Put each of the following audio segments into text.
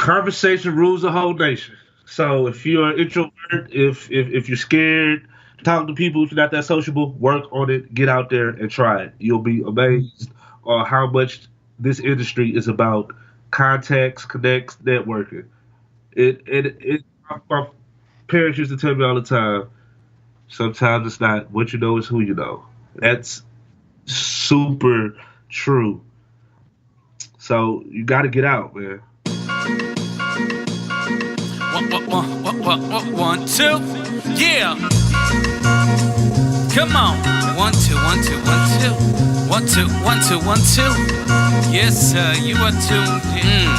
conversation rules the whole nation. So if you're an introvert, if you're scared, talk to people. If you're not that sociable, work on it. Get out there and try it. You'll be amazed on how much this industry is about contacts, connects, networking. My parents used to tell me all the time. Sometimes it's not what you know, it's who you know. That's super true. So you got to get out, man. One, two, yeah. Come on. 1, 2, 1, 2, 1, 2. 1, 2, 1, 2, 1, 2. Yes, sir, you are tuned in.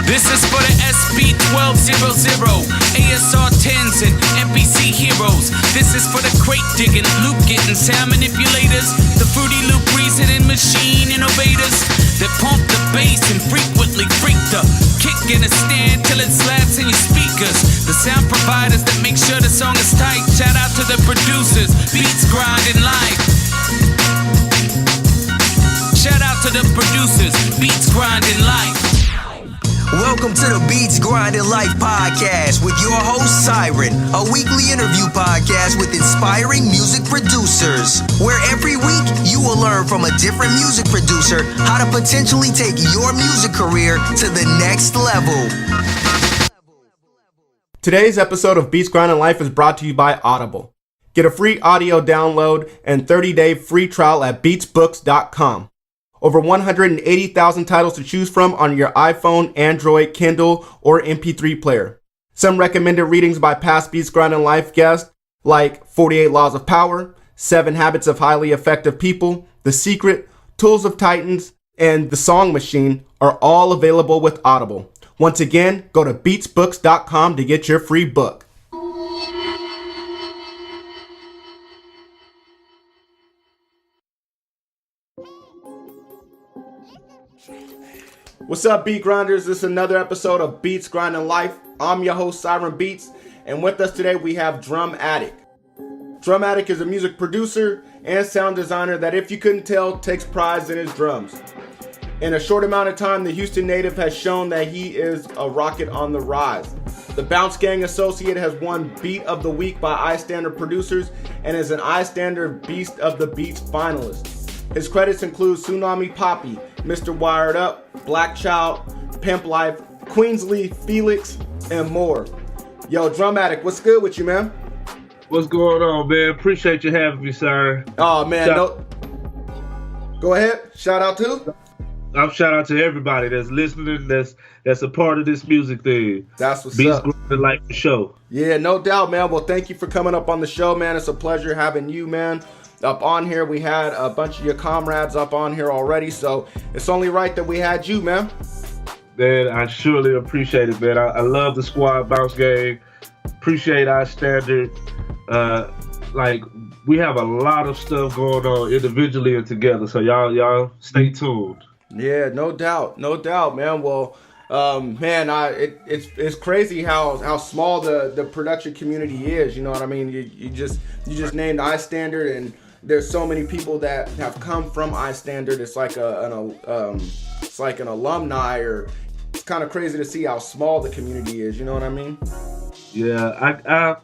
This is for the SB1200, ASR 10s and NPC heroes. This is for the crate digging, loop getting, sound manipulators, the Fruity Loop reasoning machine innovators that pump the bass and frequently freak the kick in a stand till it slaps in your speakers. The sound providers that make sure the song is tight. Shout out to the producers, Beats Grinding Life. Shout out to the producers, Beats Grinding Life. Welcome to the Beats Grinding Life podcast with your host, Siren, a weekly interview podcast with inspiring music producers, where every week you will learn from a different music producer how to potentially take your music career to the next level. Today's episode of Beats Grinding Life is brought to you by Audible. Get a free audio download and 30-day free trial at beatsbooks.com. Over 180,000 titles to choose from on your iPhone, Android, Kindle, or MP3 player. Some recommended readings by past Beats Grinding Life guests like 48 Laws of Power, 7 Habits of Highly Effective People, The Secret, Tools of Titans, and The Song Machine are all available with Audible. Once again, go to beatsbooks.com to get your free book. What's up, Beat Grinders? This is another episode of Beats Grinding Life. I'm your host, Siren Beats, and with us today we have Drum Addick. Drum Addick is a music producer and sound designer that, if you couldn't tell, takes pride in his drums. In a short amount of time, the Houston native has shown that he is a rocket on the rise. The Bounce Gvng Associate has won Beat of the Week by iStandard producers and is an iStandard Beast of the Beats finalist. His credits include Tsunami Papi, Mr. Wired Up, Black Child, Pimp Lyfe, Queensley Felix, and more. Yo, Drum Addick, what's good with you, man? What's going on, man? Appreciate you having me, sir. Oh, man. Go ahead. Shout out to? Shout out to everybody that's listening, that's a part of this music thing. That's what's Beats up. Grinding Life show. Yeah, no doubt, man. Well, thank you for coming up on the show, man. It's a pleasure having you, man, up on here. We had a bunch of your comrades up on here already, so it's only right that we had you, man. Man, I surely appreciate it, man. I love the squad, Bounce Gvng. Appreciate iStandard. We have a lot of stuff going on individually and together, so y'all stay tuned. Yeah, no doubt, man. Well, it's crazy how small the production community is. You know what I mean? You just named iStandard, and there's so many people that have come from iStandard. It's like an alumni, or it's kind of crazy to see how small the community is. You know what I mean? Yeah,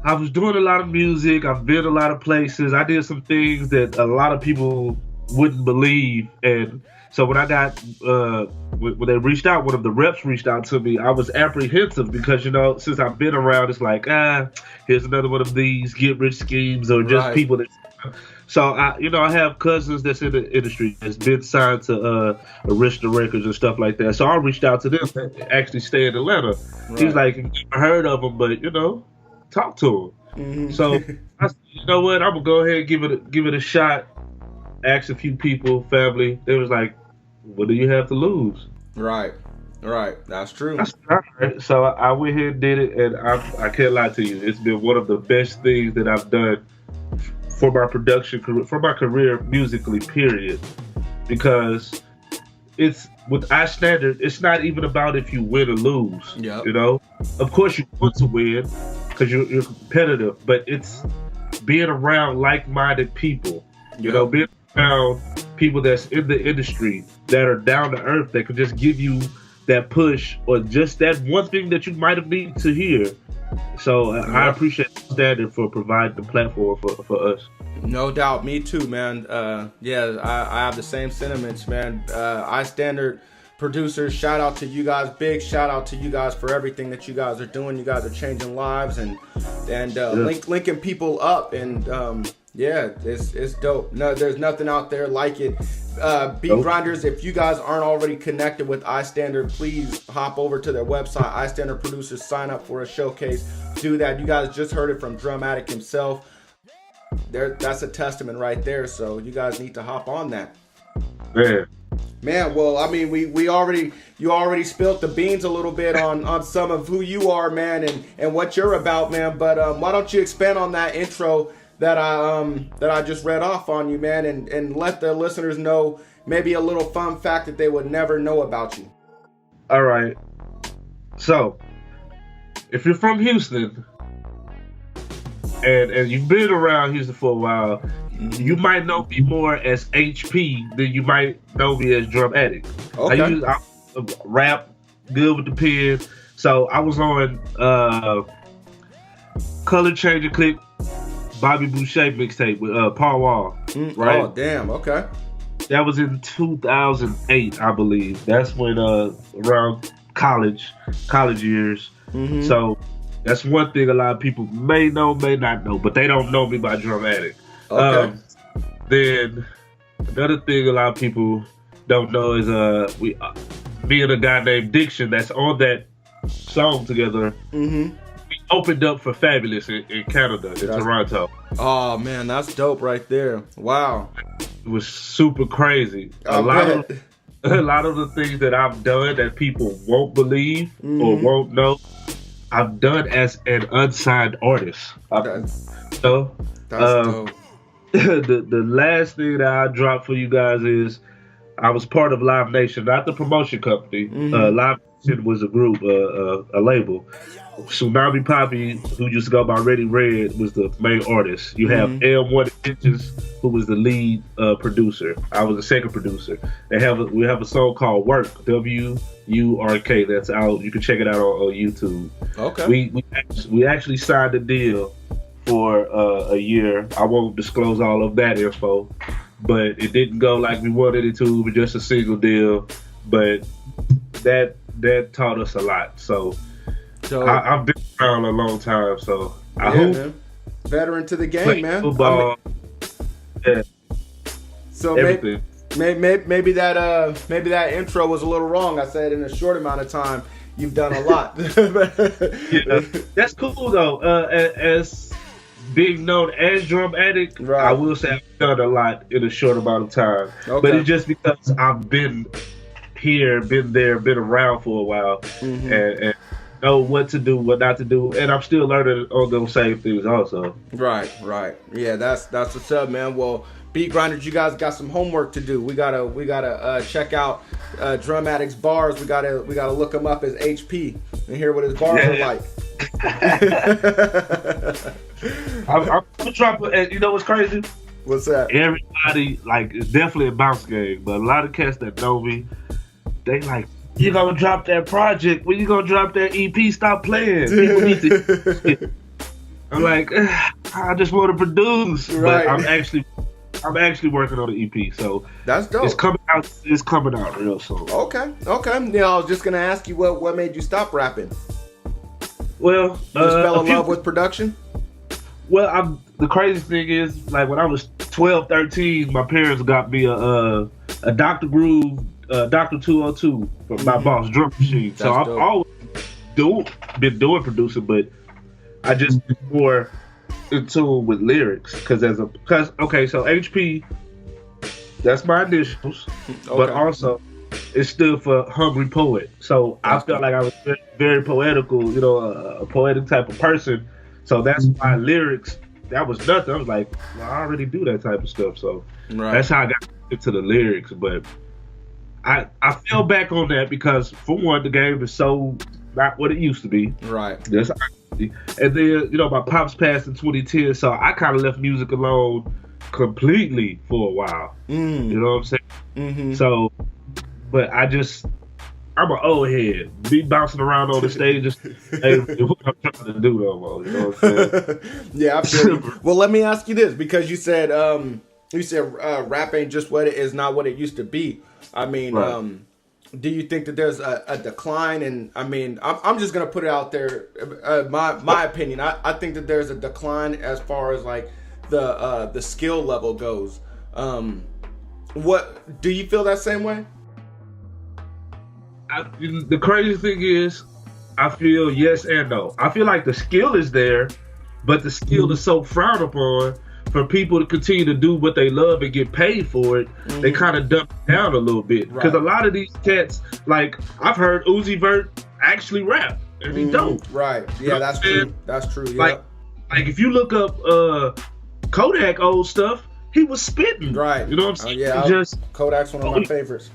I was doing a lot of music. I've been a lot of places. I did some things that a lot of people wouldn't believe, and so when I got when they reached out, one of the reps reached out to me, I was apprehensive because, since I've been around, it's like, here's another one of these get rich schemes, or just right. people that. So I have cousins that's in the industry that's been signed to Arista Records and stuff like that. So I reached out to them that actually stay in Atlanta. Right. He's like, I heard of them, but talk to them. Mm-hmm. So I said, you know what? I'm gonna go ahead and give it a shot. Asked a few people, family. They was like, what do you have to lose? Right. That's true. I said, all right. So I went ahead and did it, and I can't lie to you. It's been one of the best things that I've done for my production career, for my career musically, period. Because it's with iStandard, it's not even about if you win or lose. Yep. Of course you want to win because you're competitive, but it's being around like-minded people. Being around people that's in the industry that are down to earth that could just give you that push or just that one thing that you might have needed to hear. So I appreciate iStandard for providing the platform for us. No doubt, me too, man. I have the same sentiments, man. iStandard producers, shout out to you guys. Big shout out to you guys for everything that you guys are doing. You guys are changing lives and linking people up, and it's dope. No, there's nothing out there like it. Beat grinders, if you guys aren't already connected with iStandard, please hop over to their website. iStandard producers, sign up for a showcase. Do that. You guys just heard it from Drum Addick himself. That's a testament right there. So you guys need to hop on that. Man, well, I mean, you already spilled the beans a little bit on some of who you are, man, and what you're about, man. But why don't you expand on that intro that I just read off on you, man, and let the listeners know maybe a little fun fact that they would never know about you. All right. So, if you're from Houston and you've been around Houston for a while, you might know me more as HP than you might know me as Drum Addick. Okay. I rap good with the pen. So I was on Color Changer Click Bobby Boucher mixtape with Paul Wall. Right? Oh, damn. Okay. That was in 2008, I believe. That's when around college years. Mm-hmm. So that's one thing a lot of people may know, may not know, but they don't know me by Drum Addick. Okay. Then another thing a lot of people don't know is me and a guy named Diction that's on that song together. Mm-hmm. We opened up for Fabulous in Canada, in Toronto. Oh man, that's dope right there. Wow. It was super crazy. A lot of the things that I've done that people won't believe or won't know, I've done as an unsigned artist. That's dope. The last thing that I dropped for you guys is I was part of Live Nation, not the promotion company. Live Nation was a group, a label. Tsunami Papi, who used to go by Ready Red, was the main artist. You have L1 Inches, who was the lead producer. I was the second producer. We have a song called Work, WURK. That's out. You can check it out on YouTube. Okay. We actually signed a deal for a year. I won't disclose all of that info, but it didn't go like we wanted it to. It was just a single deal, but that taught us a lot. So I've been around a long time, so I hope. Man. Veteran to the game, man. Football, So everything. Maybe that intro was a little wrong. I said in a short amount of time, you've done a lot. Yeah, that's cool though. As being known as Drum Addick, right. I will say I've done a lot in a short amount of time. Okay. But it's just because I've been here, been there, been around for a while, and know what to do, what not to do, and I'm still learning on those same things also. Right. Yeah, that's what's up, man. Well, Beat Grinders, you guys got some homework to do. We gotta check out Drum Addick's bars. We gotta look him up as HP and hear what his bars are like. I'm trying. You know what's crazy? What's that? Everybody, like, it's definitely a Bounce Gvng, but a lot of cats that know me, they like, you gonna drop that project? When you gonna drop that EP? Stop playing. People need to. I'm like, I just want to produce, right. But I'm actually working on the EP, so that's dope. It's coming out real soon. Okay. Yeah, I was just gonna ask you what made you stop rapping. Well, you just fell in love with production. Well, the crazy thing is, like, when I was 12, 13, my parents got me a Dr. Groove, Dr. 202 from my boss drum machine. So I've always been doing producing, but I just been more in tune with lyrics so HP, that's my initials, but also it stood for Hungry Poet. So I felt like I was very, very poetical, a poetic type of person. So that's why lyrics, that was nothing. I was like, well, I already do that type of stuff. So that's how I got into the lyrics. But I fell back on that because, for one, the game is so not what it used to be. Right. And then, my pops passed in 2010, so I kind of left music alone completely for a while. You know what I'm saying? Mm-hmm. So, but I'm an old head. Be bouncing around on the stage just ain't really what I'm trying to do no more. You know what I'm saying? Yeah, I feel you. Well, let me ask you this, because you said rap ain't just what it is, not what it used to be. I mean, Right. Do you think that there's a decline? And I mean, I'm just gonna put it out there, my opinion. I think that there's a decline as far as like the skill level goes. What do you feel that same way? The crazy thing is, I feel yes and no. I feel like the skill is there, but the skill is so frowned upon for people to continue to do what they love and get paid for it. They kind of dump it down a little bit. Because a lot of these cats, like I've heard Uzi Vert actually rap, and he don't. Right. Yeah, that's true. That's true. Yeah. Like if you look up Kodak old stuff, he was spitting. Right. You know what I'm saying? Yeah. Kodak's one of my favorites.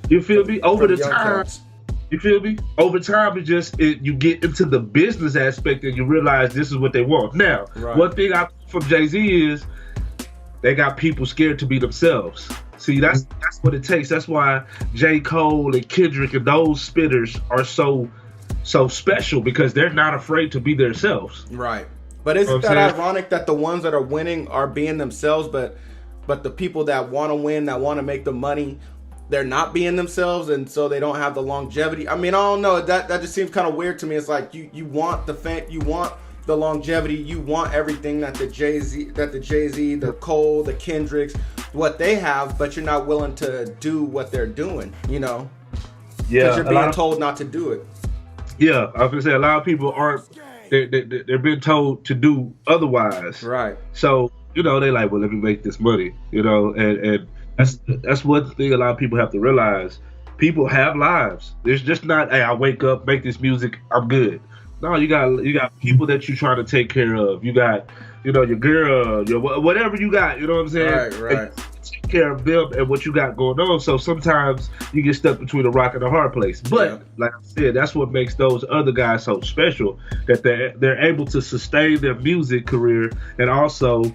You feel me? Over For the young time. cats. You feel me? Over time, you get into the business aspect and you realize this is what they want. Now, one thing I from Jay-Z is they got people scared to be themselves. See, that's what it takes. That's why J. Cole and Kendrick and those spitters are so special, because they're not afraid to be themselves. Right. But isn't that ironic that the ones that are winning are being themselves, but the people that want to win, that want to make the money, they're not being themselves, and so they don't have the longevity? I mean, I don't know. That just seems kind of weird to me. It's like you want the you want the longevity, you want everything that the Jay-Z, the Cole, the Kendricks, what they have, but you're not willing to do what they're doing. You know? Yeah. Because you're being told not to do it. Yeah, I was gonna say a lot of people aren't. They're being told to do otherwise. Right. So they like, well, let me make this money. And that's one thing a lot of people have to realize. People have lives. It's just not, hey, I wake up, make this music, I'm good. No, you got people that you're trying to take care of. You got, your girl, your whatever you got. You know what I'm saying? Right. And take care of them and what you got going on. So sometimes you get stuck between a rock and a hard place. But like I said, that's what makes those other guys so special, that they're able to sustain their music career and also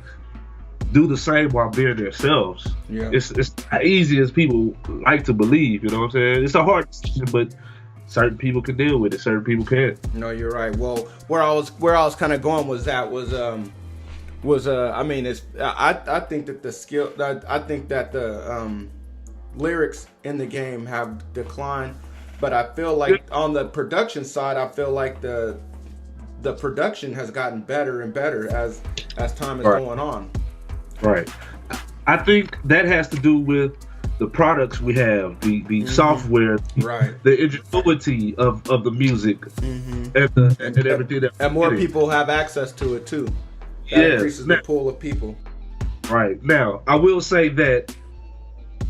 do the same while being themselves. Yeah. It's not easy as people like to believe, you know what I'm saying? It's a hard decision, but certain people can deal with it, certain people can't. No, you're right. Well, where I was kind of going I mean, I think that the skill, I think that the lyrics in the game have declined, but I feel like on the production side, I feel like the production has gotten better and better as time is going on. Right. I think that has to do with the products we have, the software, the ingenuity of the music, and everything that. And more people have access to it too. That increases the pool of people. Right. Now, I will say that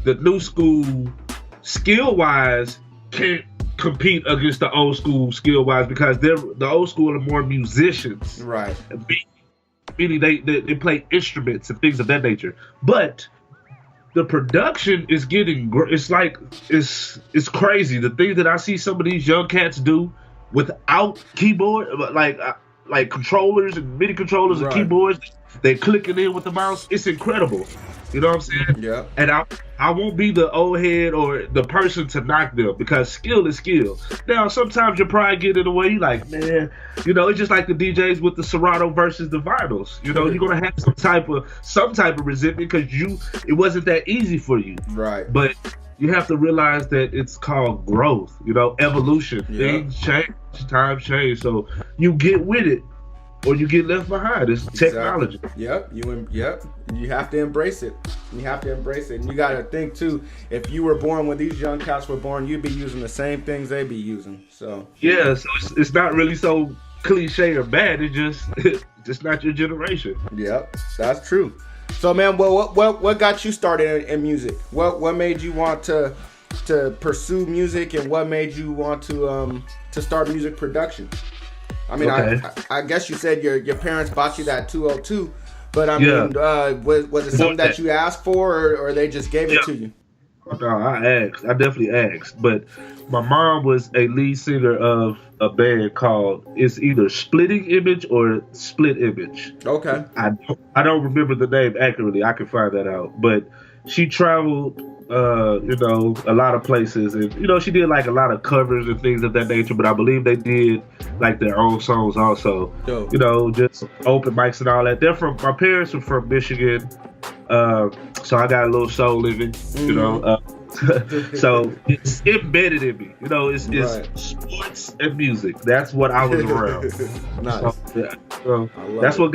the new school, skill-wise, can't compete against the old school skill-wise, because the old school are more musicians. Right. Meaning they play instruments and things of that nature. But the production is getting, it's crazy. The things that I see some of these young cats do without keyboard, like controllers and MIDI controllers and keyboards, they're clicking in with the mouse. It's incredible. You know what I'm saying? Yeah. And I won't be the old head or the person to knock them, because skill is skill. Now, sometimes your pride get in the way. You like, man, it's just like the DJs with the Serato versus the vinyls. You're gonna have some type of resentment because it wasn't that easy for you. Right. But you have to realize that it's called growth. Evolution. Yeah. Things change, times change. So you get with it, or you get left behind. It's technology. Yep. You have to embrace it. And you got to think too, if you were born when these young cats were born, you'd be using the same things they be using. So yeah, so it's not really so cliche or bad. It's just not your generation. Yep, that's true. So man, well, what got you started in music? What made you want to pursue music, and what made you want to start music production? I mean, I guess you said your parents bought you that 202, but I mean, was it something that you asked for, or they just gave it to you? No, I asked. I definitely asked. But my mom was a lead singer of a band called, it's either Splitting Image or Split Image. Okay. I don't remember the name accurately. I can find that out. But she traveled, a lot of places, and she did like a lot of covers and things of that nature. But I believe they did like their own songs also. Dope. Just open mics and all that. My parents are from Michigan. So I got a little soul living, so it's embedded in me, it's Right. sports and music. That's what I was around. Nice. So that's what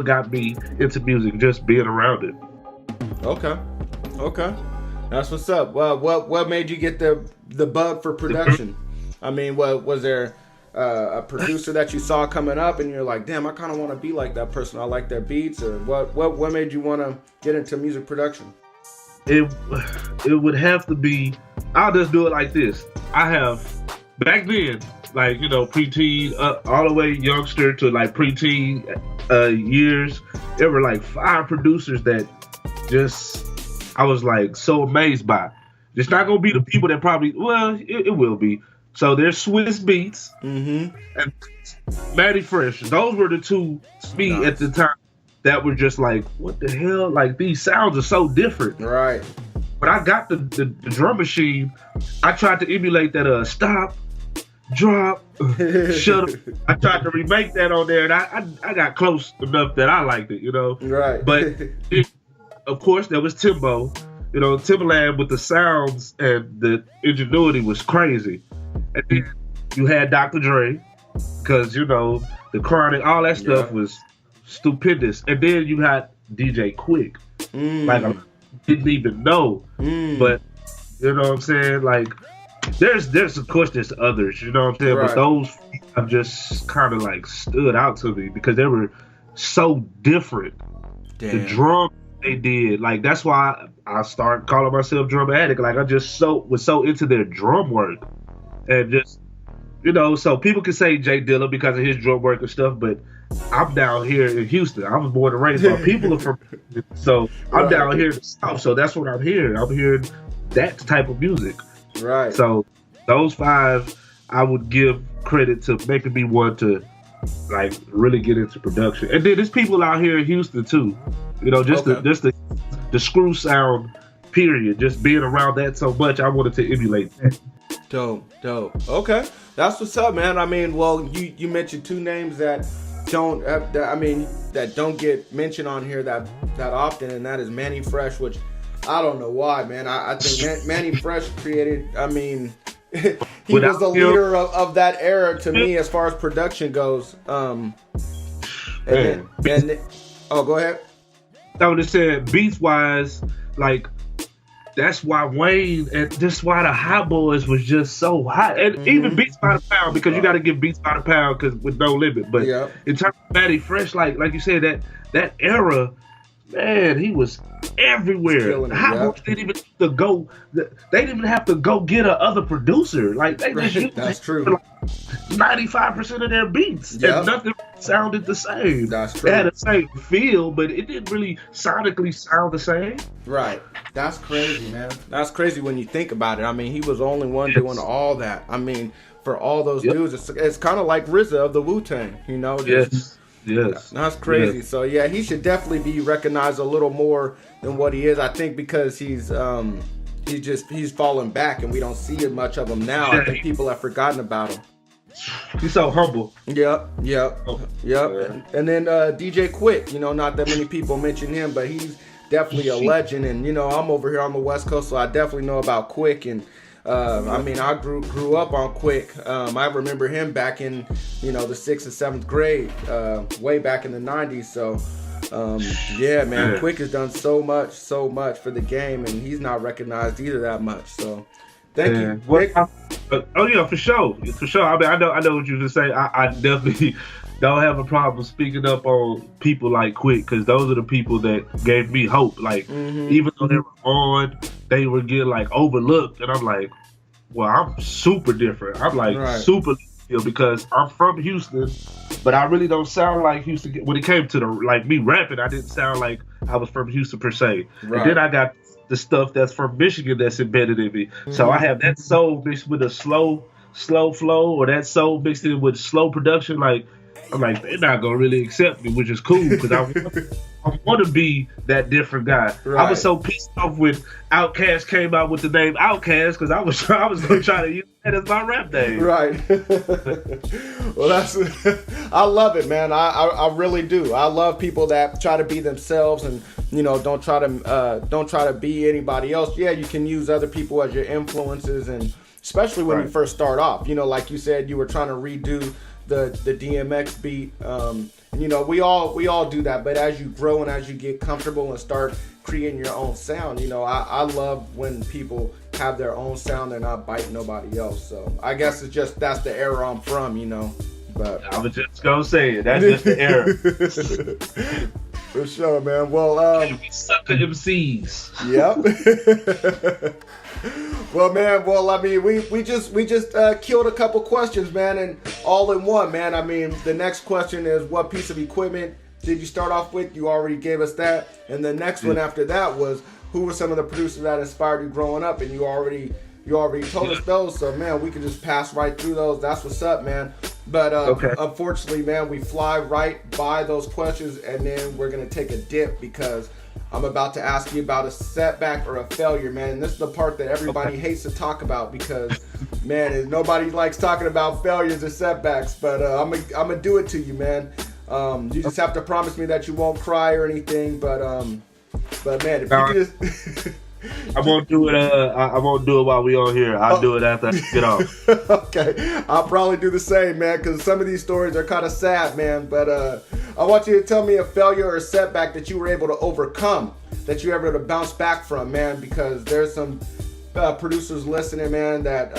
got me into music, just being around it. Okay. That's what's up. Well, what made you get the bug for production? I mean, was there a producer that you saw coming up and you're like, damn, I kind of want to be like that person, I like their beats? Or what made you want to get into music production? It would have to be, I'll just do it like this. I have, back then, like, preteen, all the way youngster to like preteen years, there were like 5 producers that I was like so amazed by. It's not going to be the people that probably, it will be. So there's Swiss Beats and Matty Fresh. Those were the two, at the time, that were just like, what the hell? Like, these sounds are so different. Right. But I got the drum machine. I tried to emulate that stop, drop, shut up. I tried to remake that on there, and I got close enough that I liked it, Right. But of course, there was Timbo. Timbaland with the sounds and the ingenuity was crazy. And then you had Dr. Dre, because, the Chronic, all that stuff was stupendous. And then you had DJ Quick. Like, I didn't even know. But, you know what I'm saying? Like, there's of course, there's others, you know what I'm saying? Right. But those have just kind of, like, stood out to me because they were so different. Damn. The drum they did, like, that's why I started calling myself Drum Addick. Like, I just was so into their drum work. And just, so people can say Jay Dilla because of his drum work and stuff, but I'm down here in Houston. I was born and raised. My people are from Houston, so I'm down here in the South. So that's what I'm hearing. I'm hearing that type of music. Right. So those 5, I would give credit to making me want to, like, really get into production. And then there's people out here in Houston too. The screw sound, period. Just being around that so much, I wanted to emulate that. Dope. Okay, that's what's up, man. I mean, well, you mentioned 2 names that don't get mentioned on here that often, and that is Manny Fresh, which I don't know why, man. I think Manny Fresh created. I mean, he was the leader of that era to me as far as production goes. Oh, go ahead. I would have said beats wise, like, that's why Wayne and that's why the Hot Boys was just so hot, and even Beats by the Pound, because you got to give Beats by the Pound because with No Limit. But in terms of Matty Fresh, like you said, that era, man, he was everywhere. The Hot Boys didn't even have to go. They didn't even have to go get a other producer. Like, they just used that's true. Like 95% of their beats, and nothing sounded the same. That's true. It had the same feel, but it didn't really sonically sound the same. Right. That's crazy, man. That's crazy when you think about it. I mean, he was the only one doing all that. I mean, for all those dudes, it's kind of like RZA of the Wu-Tang, Yes. That's crazy. Yes. So yeah, he should definitely be recognized a little more than what he is. I think because he's fallen back and we don't see much of him now. I think people have forgotten about him. He's so humble. Yep. Yeah. And then DJ Quick, not that many people mention him, but he's definitely a legend. And I'm over here on the West Coast, so I definitely know about Quick. And I mean, I grew up on Quick. I remember him back in the 6th and 7th grade, way back in the 90s. So yeah, man, Quick has done so much for the game, and he's not recognized either that much. So thank you. For sure. I mean, I know what you just say. I definitely don't have a problem speaking up on people like Quick, because those are the people that gave me hope. Like, even though they were on, they were getting like overlooked, and I'm like, well, I'm super different. I'm like super, because I'm from Houston, but I really don't sound like Houston. When it came to me rapping, I didn't sound like I was from Houston per se. Right. And then I got the stuff that's from Michigan that's embedded in me. So I have that soul mixed with a slow flow, or that soul mixed in with slow production. Like, I'm like, they're not gonna really accept me, which is cool because I want to be that different guy. Right. I was so pissed off when Outkast came out with the name Outkast because I was gonna try to use that as my rap name. Right. Well, I love it, man. I really do. I love people that try to be themselves and don't try to be anybody else. Yeah, you can use other people as your influences, and especially when you first start off. Like you said, you were trying to redo the DMX beat. We all do that, but as you grow and as you get comfortable and start creating your own sound, I love when people have their own sound. They're not biting nobody else. So I guess it's just that's the era I'm from, But I was just gonna say it. That's just the era. For sure, man. Well, we sucker MCs. Yep. Well, man. Well, I mean, we just killed a couple questions, man, and all in one, man. I mean, the next question is, what piece of equipment did you start off with? You already gave us that, and the next one after that was, who were some of the producers that inspired you growing up? And you already told us those, so man, we can just pass right through those. That's what's up, man. But unfortunately, man, we fly right by those questions, and then we're gonna take a dip because I'm about to ask you about a setback or a failure, man. And this is the part that everybody hates to talk about because, man, nobody likes talking about failures or setbacks. But I'm gonna do it to you, man. You just have to promise me that you won't cry or anything. But man, if you could just I won't do it. I won't do it while we on here. I'll do it after I get off. Okay, I'll probably do the same, man, because some of these stories are kind of sad, man. But I want you to tell me a failure or a setback that you were able to overcome, that you were able to bounce back from, man. Because there's some producers listening, man. That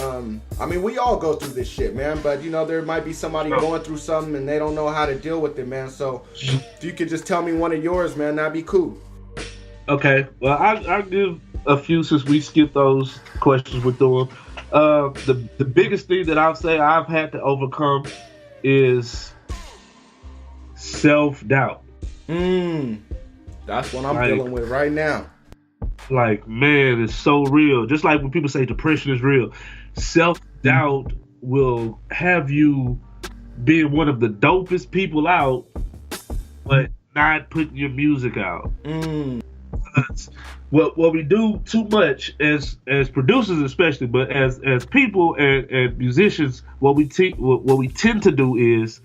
I mean, we all go through this shit, man. But there might be somebody going through something and they don't know how to deal with it, man. So if you could just tell me one of yours, man, that'd be cool. Okay, well, I'll give a few since we skipped those questions with them. The biggest thing that I'll say I've had to overcome is self-doubt. That's what I'm dealing with right now. Like, man, it's so real. Just like when people say depression is real, self-doubt will have you being one of the dopest people out, but not putting your music out. What we do too much as producers, especially, but as people and musicians, what we tend to do is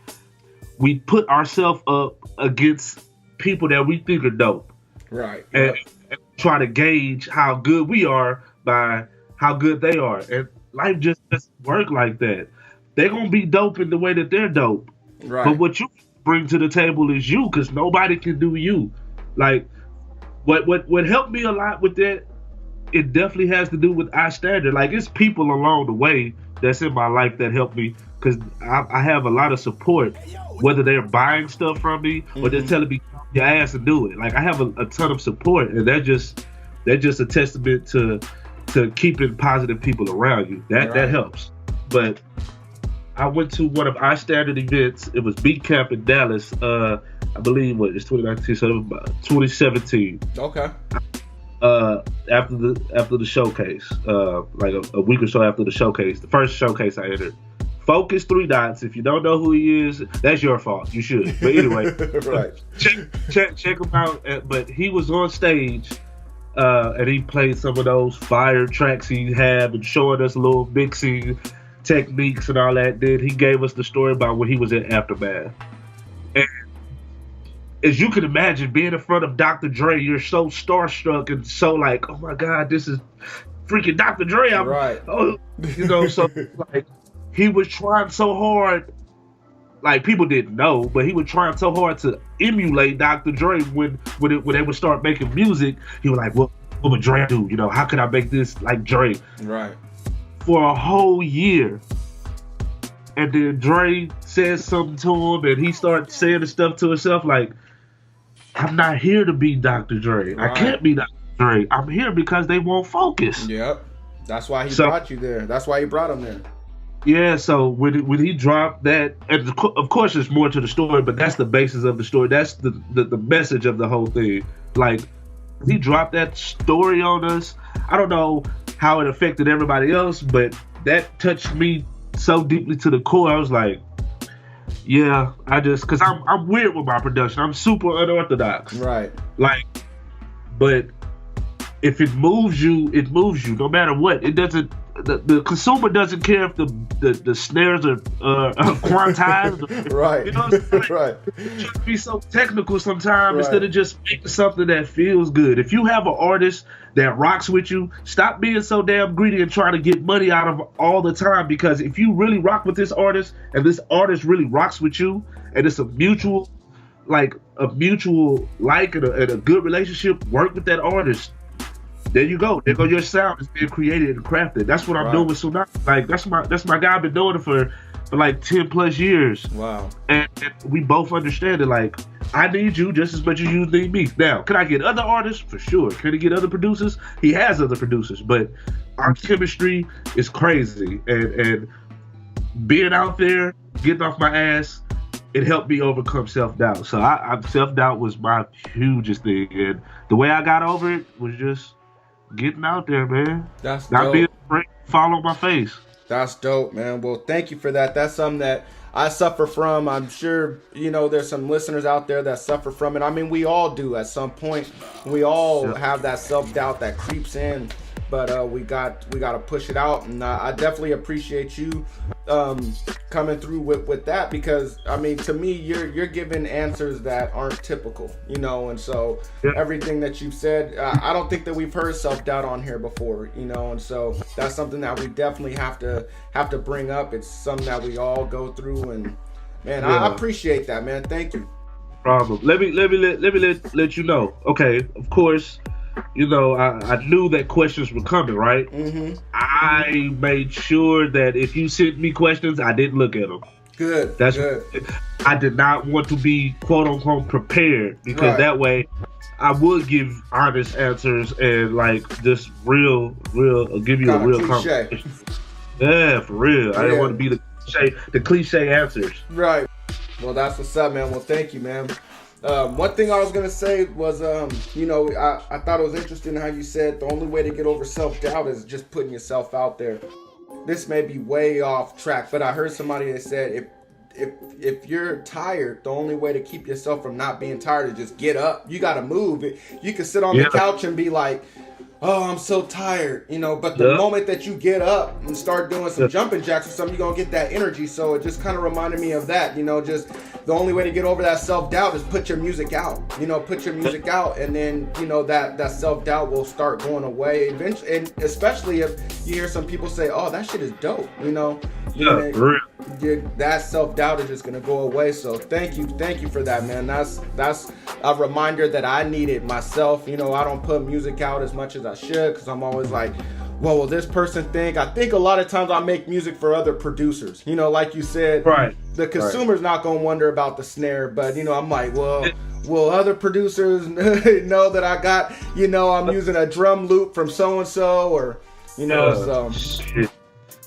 we put ourselves up against people that we think are dope, right? And try to gauge how good we are by how good they are. And life just doesn't work like that. They're gonna be dope in the way that they're dope, right? But what you bring to the table is you, because nobody can do you. Like, What helped me a lot with that, it definitely has to do with iStandard. Like, it's people along the way that's in my life that help me, because I have a lot of support, whether they're buying stuff from me or they're telling me your ass and do it. Like, I have a ton of support, and they're just a testament to keeping positive people around you. That helps. But I went to one of iStandard events. It was Beat Camp in Dallas. I believe it's 2019, so it was about 2017. Okay. After the showcase, like a week or so after the showcase, the first showcase I entered. Focus 3 Dots. If you don't know who he is, that's your fault. You should. But anyway, right. Check him out. But he was on stage, and he played some of those fire tracks he had and showing us a little mixing techniques and all that. Then he gave us the story about when he was in Aftermath. And as you can imagine, being in front of Dr. Dre, you're so starstruck and so like, oh my God, this is freaking Dr. Dre. Right. So like, he was trying so hard, like, people didn't know, but he was trying so hard to emulate Dr. Dre when they would start making music. He was like, what would Dre do? How could I make this like Dre? Right. For a whole year. And then Dre says something to him, and he starts saying the stuff to himself like, I'm not here to be Dr. Dre. Right. I can't be Dr. Dre. I'm here because they won't focus. Yep. That's why he brought you there. That's why he brought him there. Yeah, so when he dropped that, and of course there's more to the story, but that's the basis of the story. That's the message of the whole thing. Like, He dropped that story on us. I don't know how it affected everybody else, but that touched me so deeply to the core. I was like, yeah, because I'm weird with my production. I'm super unorthodox. Right. Like, but if it moves you, it moves you, no matter what. It doesn't. The consumer doesn't care if the snares are quantized. Right. You know what I'm saying? Right. Just be so technical sometimes instead of just making something that feels good. If you have an artist that rocks with you, stop being so damn greedy and trying to get money out of all the time. Because if you really rock with this artist and this artist really rocks with you, and it's a mutual like and a good relationship, work with that artist. There you go. There go your sound is being created and crafted. That's what I'm doing with Tsunami. Like that's my guy. I've been doing it for like 10 plus years. Wow. And we both understand it. Like, I need you just as much as you need me. Now, can I get other artists? For sure. Can he get other producers? He has other producers, but our chemistry is crazy. And being out there, getting off my ass, it helped me overcome self-doubt. So self-doubt was my hugest thing. And the way I got over it was just getting out there, man. That's not dope. being afraid to fall on my face. That's dope, man. Well, thank you for that. That's something that I suffer from. I'm sure, there's some listeners out there that suffer from it. I mean, we all do at some point. We all have that self-doubt that creeps in, but we got to push it out. And I definitely appreciate you coming through with that, because I mean, to me, you're giving answers that aren't typical, and so everything that you've said, I don't think that we've heard self-doubt on here before, and so that's something that we definitely have to bring up. It's something that we all go through, and man, I appreciate that, man. Thank you. Problem. Let me let you know. Okay, of course, I knew that questions were coming, right? Mm-hmm. I made sure that if you sent me questions, I didn't look at them. Good. That's good. I did not want to be quote unquote prepared, because that way I would give honest answers and like just real give you kind a real cliche. conversation. Yeah, for real. I didn't want to be the cliche answers. Right. Well, that's what's up, man. Well, thank you, man. One thing I was going to say was, I thought it was interesting how you said the only way to get over self-doubt is just putting yourself out there. This may be way off track, but I heard somebody that said if you're tired, the only way to keep yourself from not being tired is just get up. You got to move. You can sit on the couch and be like, oh, I'm so tired, but the moment that you get up and start doing some jumping jacks or something, you're going to get that energy. So it just kind of reminded me of that, just the only way to get over that self-doubt is put your music out, put your music out, and then, that self-doubt will start going away eventually. And especially if you hear some people say, oh, that shit is dope, that self-doubt is just going to go away. So thank you for that, man. That's a reminder that I needed myself. I don't put music out as much as I should, because I'm always like, what will this person think? I think a lot of times I make music for other producers, like you said, right? The consumer's not going to wonder about the snare, but I'm like, well, will other producers know that I got, I'm using a drum loop from so-and-so, or so shit.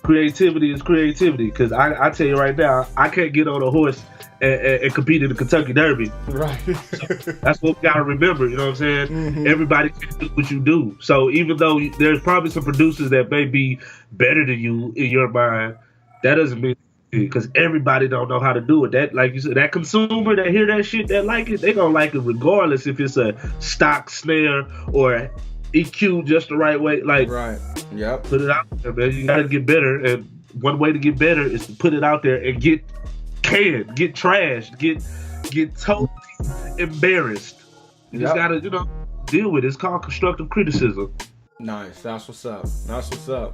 Creativity is creativity, because I tell you right now, I can't get on a horse and compete in the Kentucky Derby. Right. So that's what we gotta remember, you know what I'm saying? Mm-hmm. Everybody can do what you do. So even though there's probably some producers that may be better than you in your mind, that doesn't mean, because everybody don't know how to do it. That, like you said, that consumer that hear that shit, that like it, they gonna like it regardless if it's a stock snare or EQ just the right way. Like, right. Yep. Put it out there, man. You gotta get better, and one way to get better is to put it out there and get trashed, get totally embarrassed. You just gotta, deal with it. It's called constructive criticism. Nice. That's what's up.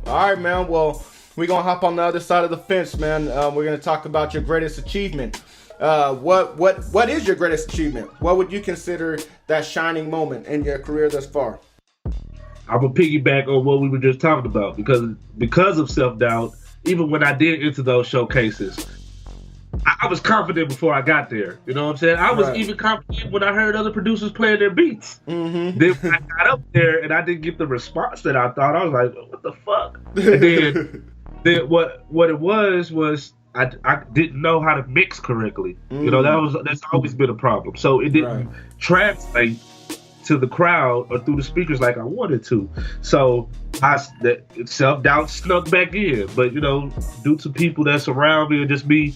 All right, man. Well, we're gonna hop on the other side of the fence, man. We're gonna talk about your greatest achievement. What is your greatest achievement? What would you consider that shining moment in your career thus far? I'm gonna piggyback on what we were just talking about, because of self-doubt, even when I did enter those showcases, I was confident before I got there. You know what I'm saying? I was even confident when I heard other producers playing their beats. Mm-hmm. Then when I got up there and I didn't get the response that I thought, I was like, what the fuck? And then what it was I didn't know how to mix correctly. Mm-hmm. That's always been a problem. So it didn't translate to the crowd or through the speakers like I wanted to. So self-doubt snuck back in. But, due to people that's around me and just me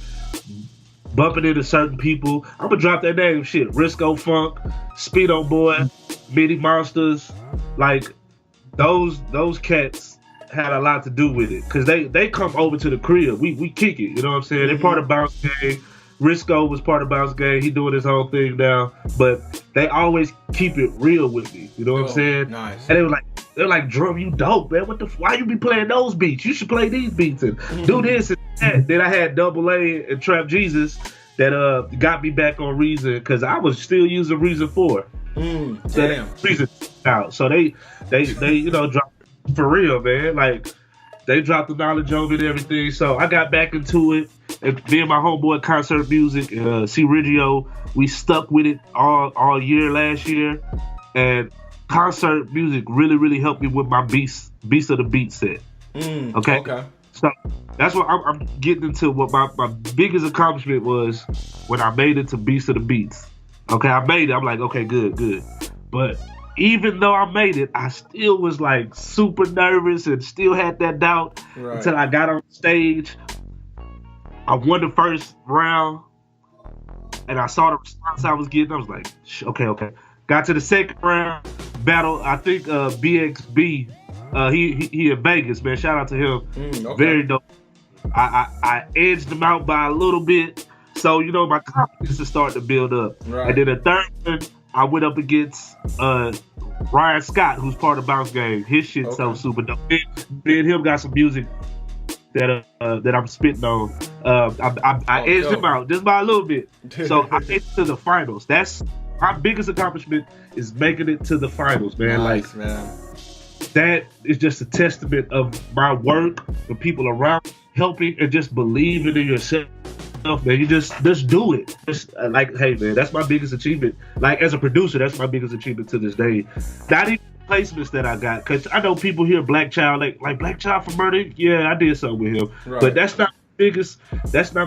bumping into certain people, I'm going to drop that name, shit. Risco Funk, Speedo Boy, Mini Monsters, like those cats had a lot to do with it. Because they come over to the crib. We kick it, you know what I'm saying? They're part of Bounce Gvng. Risco was part of Bounce Gvng. He doing his own thing now, but they always keep it real with me. You know what I'm saying? Nice. And they're like, Drum, you dope, man. Why you be playing those beats? You should play these beats and do this and that. Then I had Double A and Trap Jesus that got me back on Reason because I was still using Reason 4. Damn. Reason out. So they dropped for real, man. Like they dropped the knowledge on it and everything. So I got back into it. And me and my homeboy Concert Music, C. Riggio, we stuck with it all year last year. And Concert Music really, really helped me with my Beast of the Beat set. Okay. So that's what I'm getting into. What my biggest accomplishment was when I made it to Beast of the Beats. Okay, I made it. I'm like, okay, good. But even though I made it, I still was like super nervous and still had that doubt until I got on stage. I won the first round, and I saw the response I was getting. I was like, okay. Got to the second round battle. I think BXB, he in Vegas, man. Shout out to him. Very dope. I edged him out by a little bit, so my confidence is starting to build up. And then the third one, I went up against Ryan Scott, who's part of Bounce Gvng. His shit's so super dope. Me and him got some music that I'm spitting on. I edged him out just by a little bit. So I made it to the finals. That's my biggest accomplishment, is making it to the finals, man. Nice, man. That is just a testament of my work, the people around helping, and just believing in yourself. Man, you just do it. Just hey, man, that's my biggest achievement. Like as a producer, that's my biggest achievement to this day. Not even placements that I got, because I know people hear Black Child like Black Child for Murder. Yeah, I did something with him, but that's not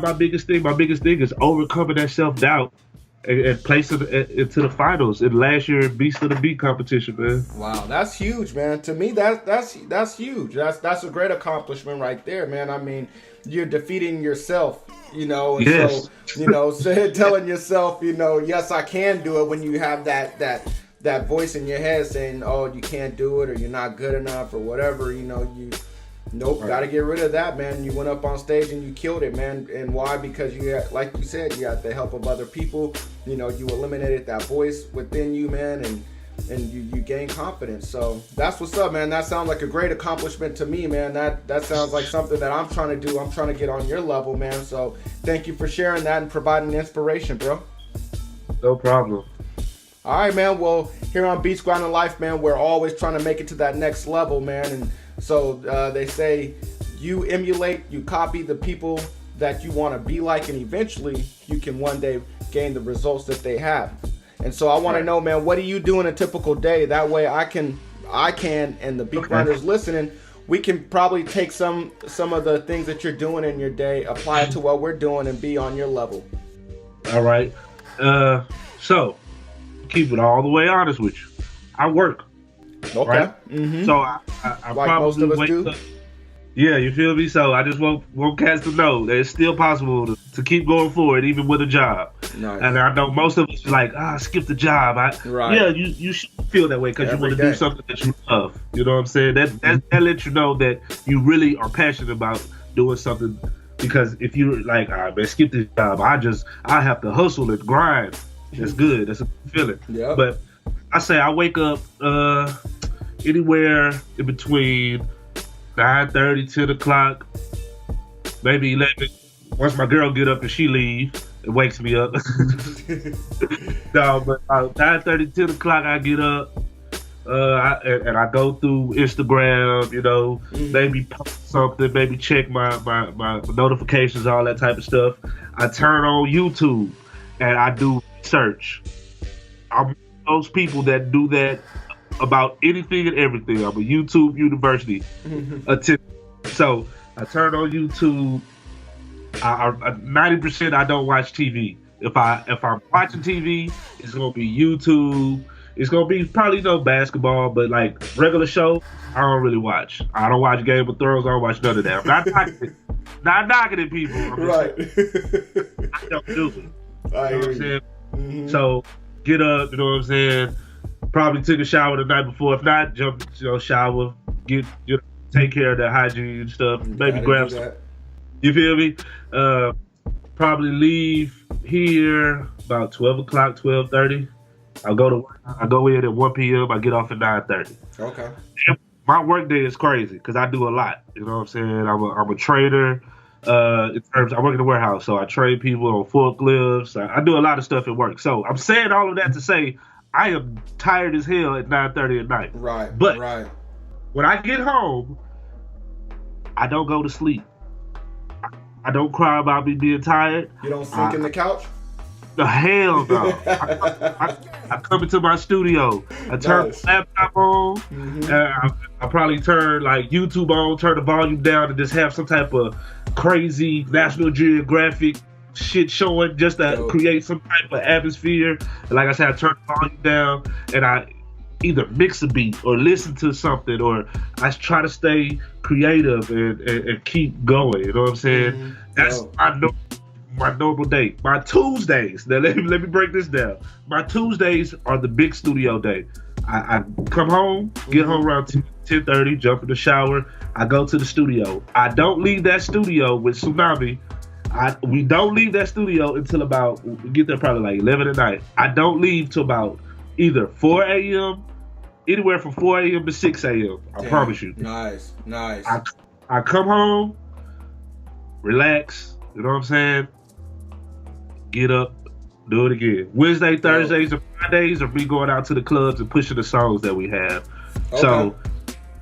my biggest thing. My biggest thing is overcoming that self-doubt and placing it into the finals in last year's Beast of the Beat competition, man. Wow, that's huge, man. To me, that's huge. That's a great accomplishment right there, man. I mean, you're defeating yourself, and yes. so telling yourself, yes, I can do it, when you have that voice in your head saying, oh, you can't do it, or you're not good enough, or whatever, got to get rid of that, man. You went up on stage and you killed it, man. And why? Because you had, like you said, you had the help of other people. You eliminated that voice within you, man, and you gained confidence. So that's what's up, man. That sounds like a great accomplishment to me, man. That sounds like something that I'm trying to do. I'm trying to get on your level, man. So thank you for sharing that and providing inspiration, bro. No problem. All right, man. Well, here on Beats Gvng Life, man, we're always trying to make it to that next level, man. And so they say you emulate, you copy the people that you want to be like, and eventually you can one day gain the results that they have. And so I want to know, man, what do you do in a typical day? That way I can, and the beat grinders listening, we can probably take some of the things that you're doing in your day, apply it to what we're doing, and be on your level. All right. So keep it all the way honest with you. I work. Okay. Right? Mm-hmm. So I like probably most of us wake do. up. Yeah, you feel me? So I just want cats to know that it's still possible to keep going forward, even with a job. Nice. And I know most of us are like, skip the job. Yeah, you should feel that way because you want to do something that you love. You know what I'm saying? That lets you know that you really are passionate about doing something. Because if you're like, man, skip this job, I have to hustle and grind. That's good. That's a good feeling. Yeah. But I say I wake up anywhere in between 9:30, 10 o'clock, maybe 11. Once my girl get up and she leave, it wakes me up. No, but 9:30, 10 o'clock I get up, and I go through Instagram, maybe post something, maybe check my notifications, all that type of stuff. I turn on YouTube and I do research. I'm those people that do that about anything and everything. I'm a YouTube university. So I turn on YouTube. 90% I don't watch TV. If I'm watching TV, it's gonna be YouTube. it's gonna be probably no basketball, but like regular show, I don't really watch. I don't watch Game of Thrones. I don't watch none of that. I'm not knocking it, people. Right. I don't do it. You know I what hear I'm saying? Mm-hmm. So get up. You know what I'm saying? Probably took a shower the night before. If not, jump, shower, take care of the hygiene and stuff. Maybe grab some. You feel me? Probably leave here about 12 o'clock, 12:30. I'll go to work. I go in at 1 p.m. I get off at 9:30. Okay. My work day is crazy because I do a lot. You know what I'm saying? I'm a trader. In terms, I work in the warehouse, so I train people on forklifts. I do a lot of stuff at work. So I'm saying all of that to say I am tired as hell at 9:30 at night. Right. But when I get home, I don't go to sleep. I don't cry about me being tired. You don't sink in the couch? The hell no. I come into my studio. I turn my laptop on. Mm-hmm. I probably turn like YouTube on, turn the volume down, and just have some type of crazy National Geographic shit showing just to create some type of atmosphere. And like I said, I turn the volume down and I either mix a beat or listen to something, or I try to stay creative and keep going. You know what I'm saying? Mm-hmm. That's my normal day. My Tuesdays, now let me break this down. My Tuesdays are the big studio day. I come home, get home around 10:30, jump in the shower. I go to the studio. I don't leave that studio with Tsunami. We don't leave that studio until we get there probably like 11 at night. I don't leave till about either 4 a.m., anywhere from 4 a.m. to 6 a.m. I promise you. Nice. I come home, relax, you know what I'm saying? Get up, do it again. Wednesday, Thursdays, and Fridays are me going out to the clubs and pushing the songs that we have. Okay. So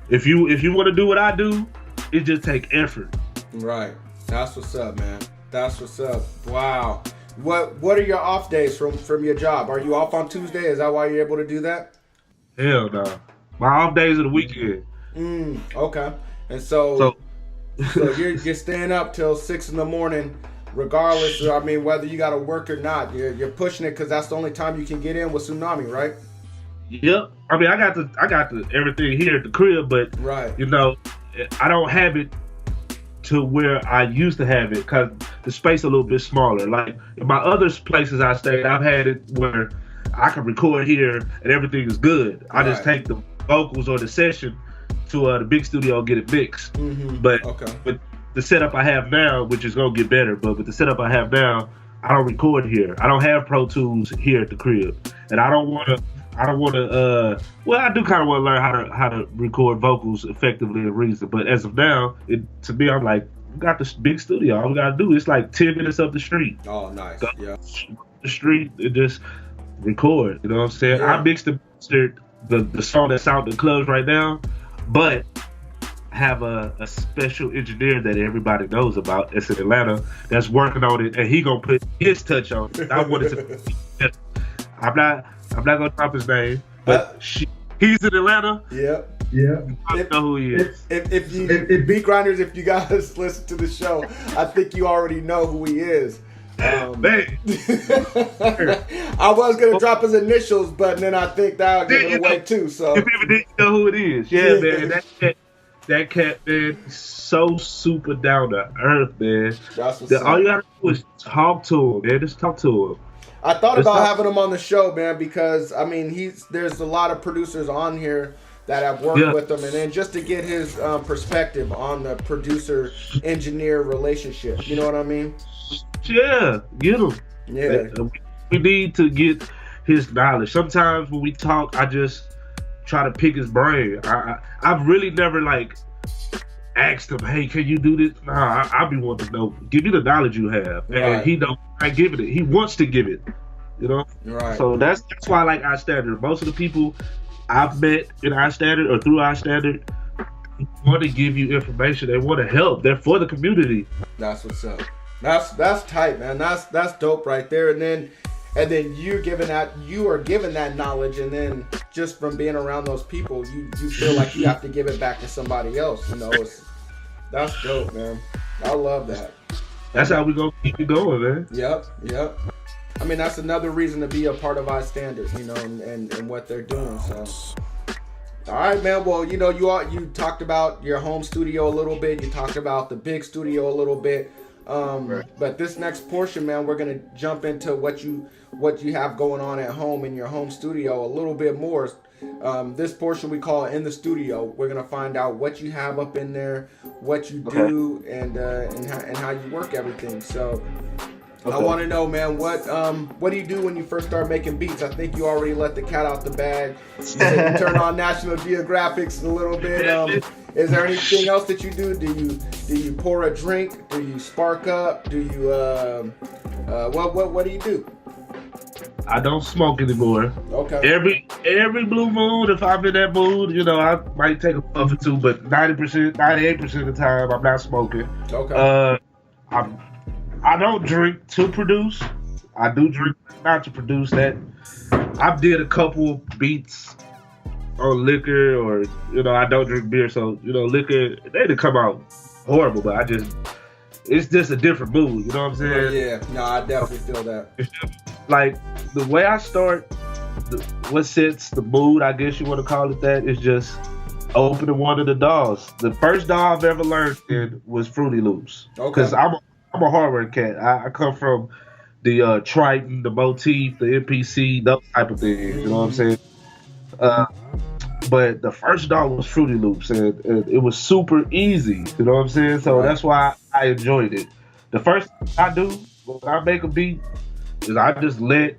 if you want to do what I do, it just take effort. Right. That's what's up, man. That's what's up. Wow. What are your off days from your job? Are you off on Tuesday? Is that why you're able to do that? Hell no. My off days are the weekend. Okay. And so you're staying up till 6 in the morning, regardless. I mean, whether you got to work or not, you're pushing it because that's the only time you can get in with Tsunami, right? Yep. I mean, I got the everything here at the crib, but you know, I don't have it to where I used to have it because the space a little bit smaller. Like in my other places I stayed, I've had it where I can record here and everything is good. I just take the vocals or the session to the big studio and get it mixed. Mm-hmm. But with the setup I have now, which is gonna get better, but with the setup I have now, I don't record here. I don't have Pro Tools here at the crib, and I don't want to. Well, I do kind of want to learn how to record vocals effectively and reason. But as of now, to me, I'm like, we got this big studio. All we gotta do is like 10 minutes up the street. Oh, nice. Go the street and just record. You know what I'm saying? I mixed the song that's out in the clubs right now, but I have a special engineer that everybody knows about. It's in Atlanta that's working on it, and he gonna put his touch on it. I wanted to. I'm not gonna drop his name, but he's in Atlanta. Yeah. I know who he is. If Beat Grinders, if you guys listen to the show, I think you already know who he is. Man. I was gonna drop his initials, but then I think that'll give it away too. So if people didn't know who it is, man, that cat, man, so super down to earth, man. All you gotta do is talk to him, man. Just talk to him. I thought about having him on the show, man, because I mean, there's a lot of producers on here that have worked with him, and then just to get his perspective on the producer-engineer relationship. You know what I mean? Yeah, get him. Yeah, we need to get his knowledge. Sometimes when we talk, I just try to pick his brain. I've really never like asked him, "Hey, can you do this?" Nah, I be wanting to know. Give me the knowledge you have, and he don't. I give it. He wants to give it. You know. Right. So that's why I like iStandard. Most of the people I've met in iStandard or through iStandard want to give you information. They want to help. They're for the community. That's what's up. That's tight, man. That's dope right there. And then you are given that knowledge, and then just from being around those people, you feel like you have to give it back to somebody else. You know, that's dope, man. I love that. That's how we gonna keep it going, man. Yep. I mean, that's another reason to be a part of iStandard, you know, and what they're doing. So, all right, man. Well, you know, you talked about your home studio a little bit. You talked about the big studio a little bit. Right. But this next portion, man, we're gonna jump into what you have going on at home in your home studio a little bit more. This portion we call In the Studio. We're gonna find out what you have up in there, what you do, and how you work everything. So I want to know, man, what do you do when you first start making beats? I think you already let the cat out the bag. You said you turn on National Geographics a little bit. Is there anything else that you do? Do you pour a drink? Do you spark up? Do you what do you do? I don't smoke anymore. Okay. Every blue moon, if I'm in that mood, you know, I might take a puff or two, but 90%, 98% of the time, I'm not smoking. Okay. I don't drink to produce. I do drink not to produce. That I did a couple beats on liquor, or you know, I don't drink beer, so you know, liquor they didn't come out horrible, but it's just a different mood. You know what I'm saying? Yeah. No, I definitely feel that. Like the way I start, what sets the mood, I guess you want to call it that, is just opening one of the DAWs. The first DAW I've ever learned in was Fruity Loops. Okay. Because I'm a hardware cat. I come from the Triton, the Motif, the MPC, those type of things. You know what I'm saying? But the first DAW was Fruity Loops, and it was super easy. You know what I'm saying? So that's why I enjoyed it. The first thing I do when I make a beat is I just let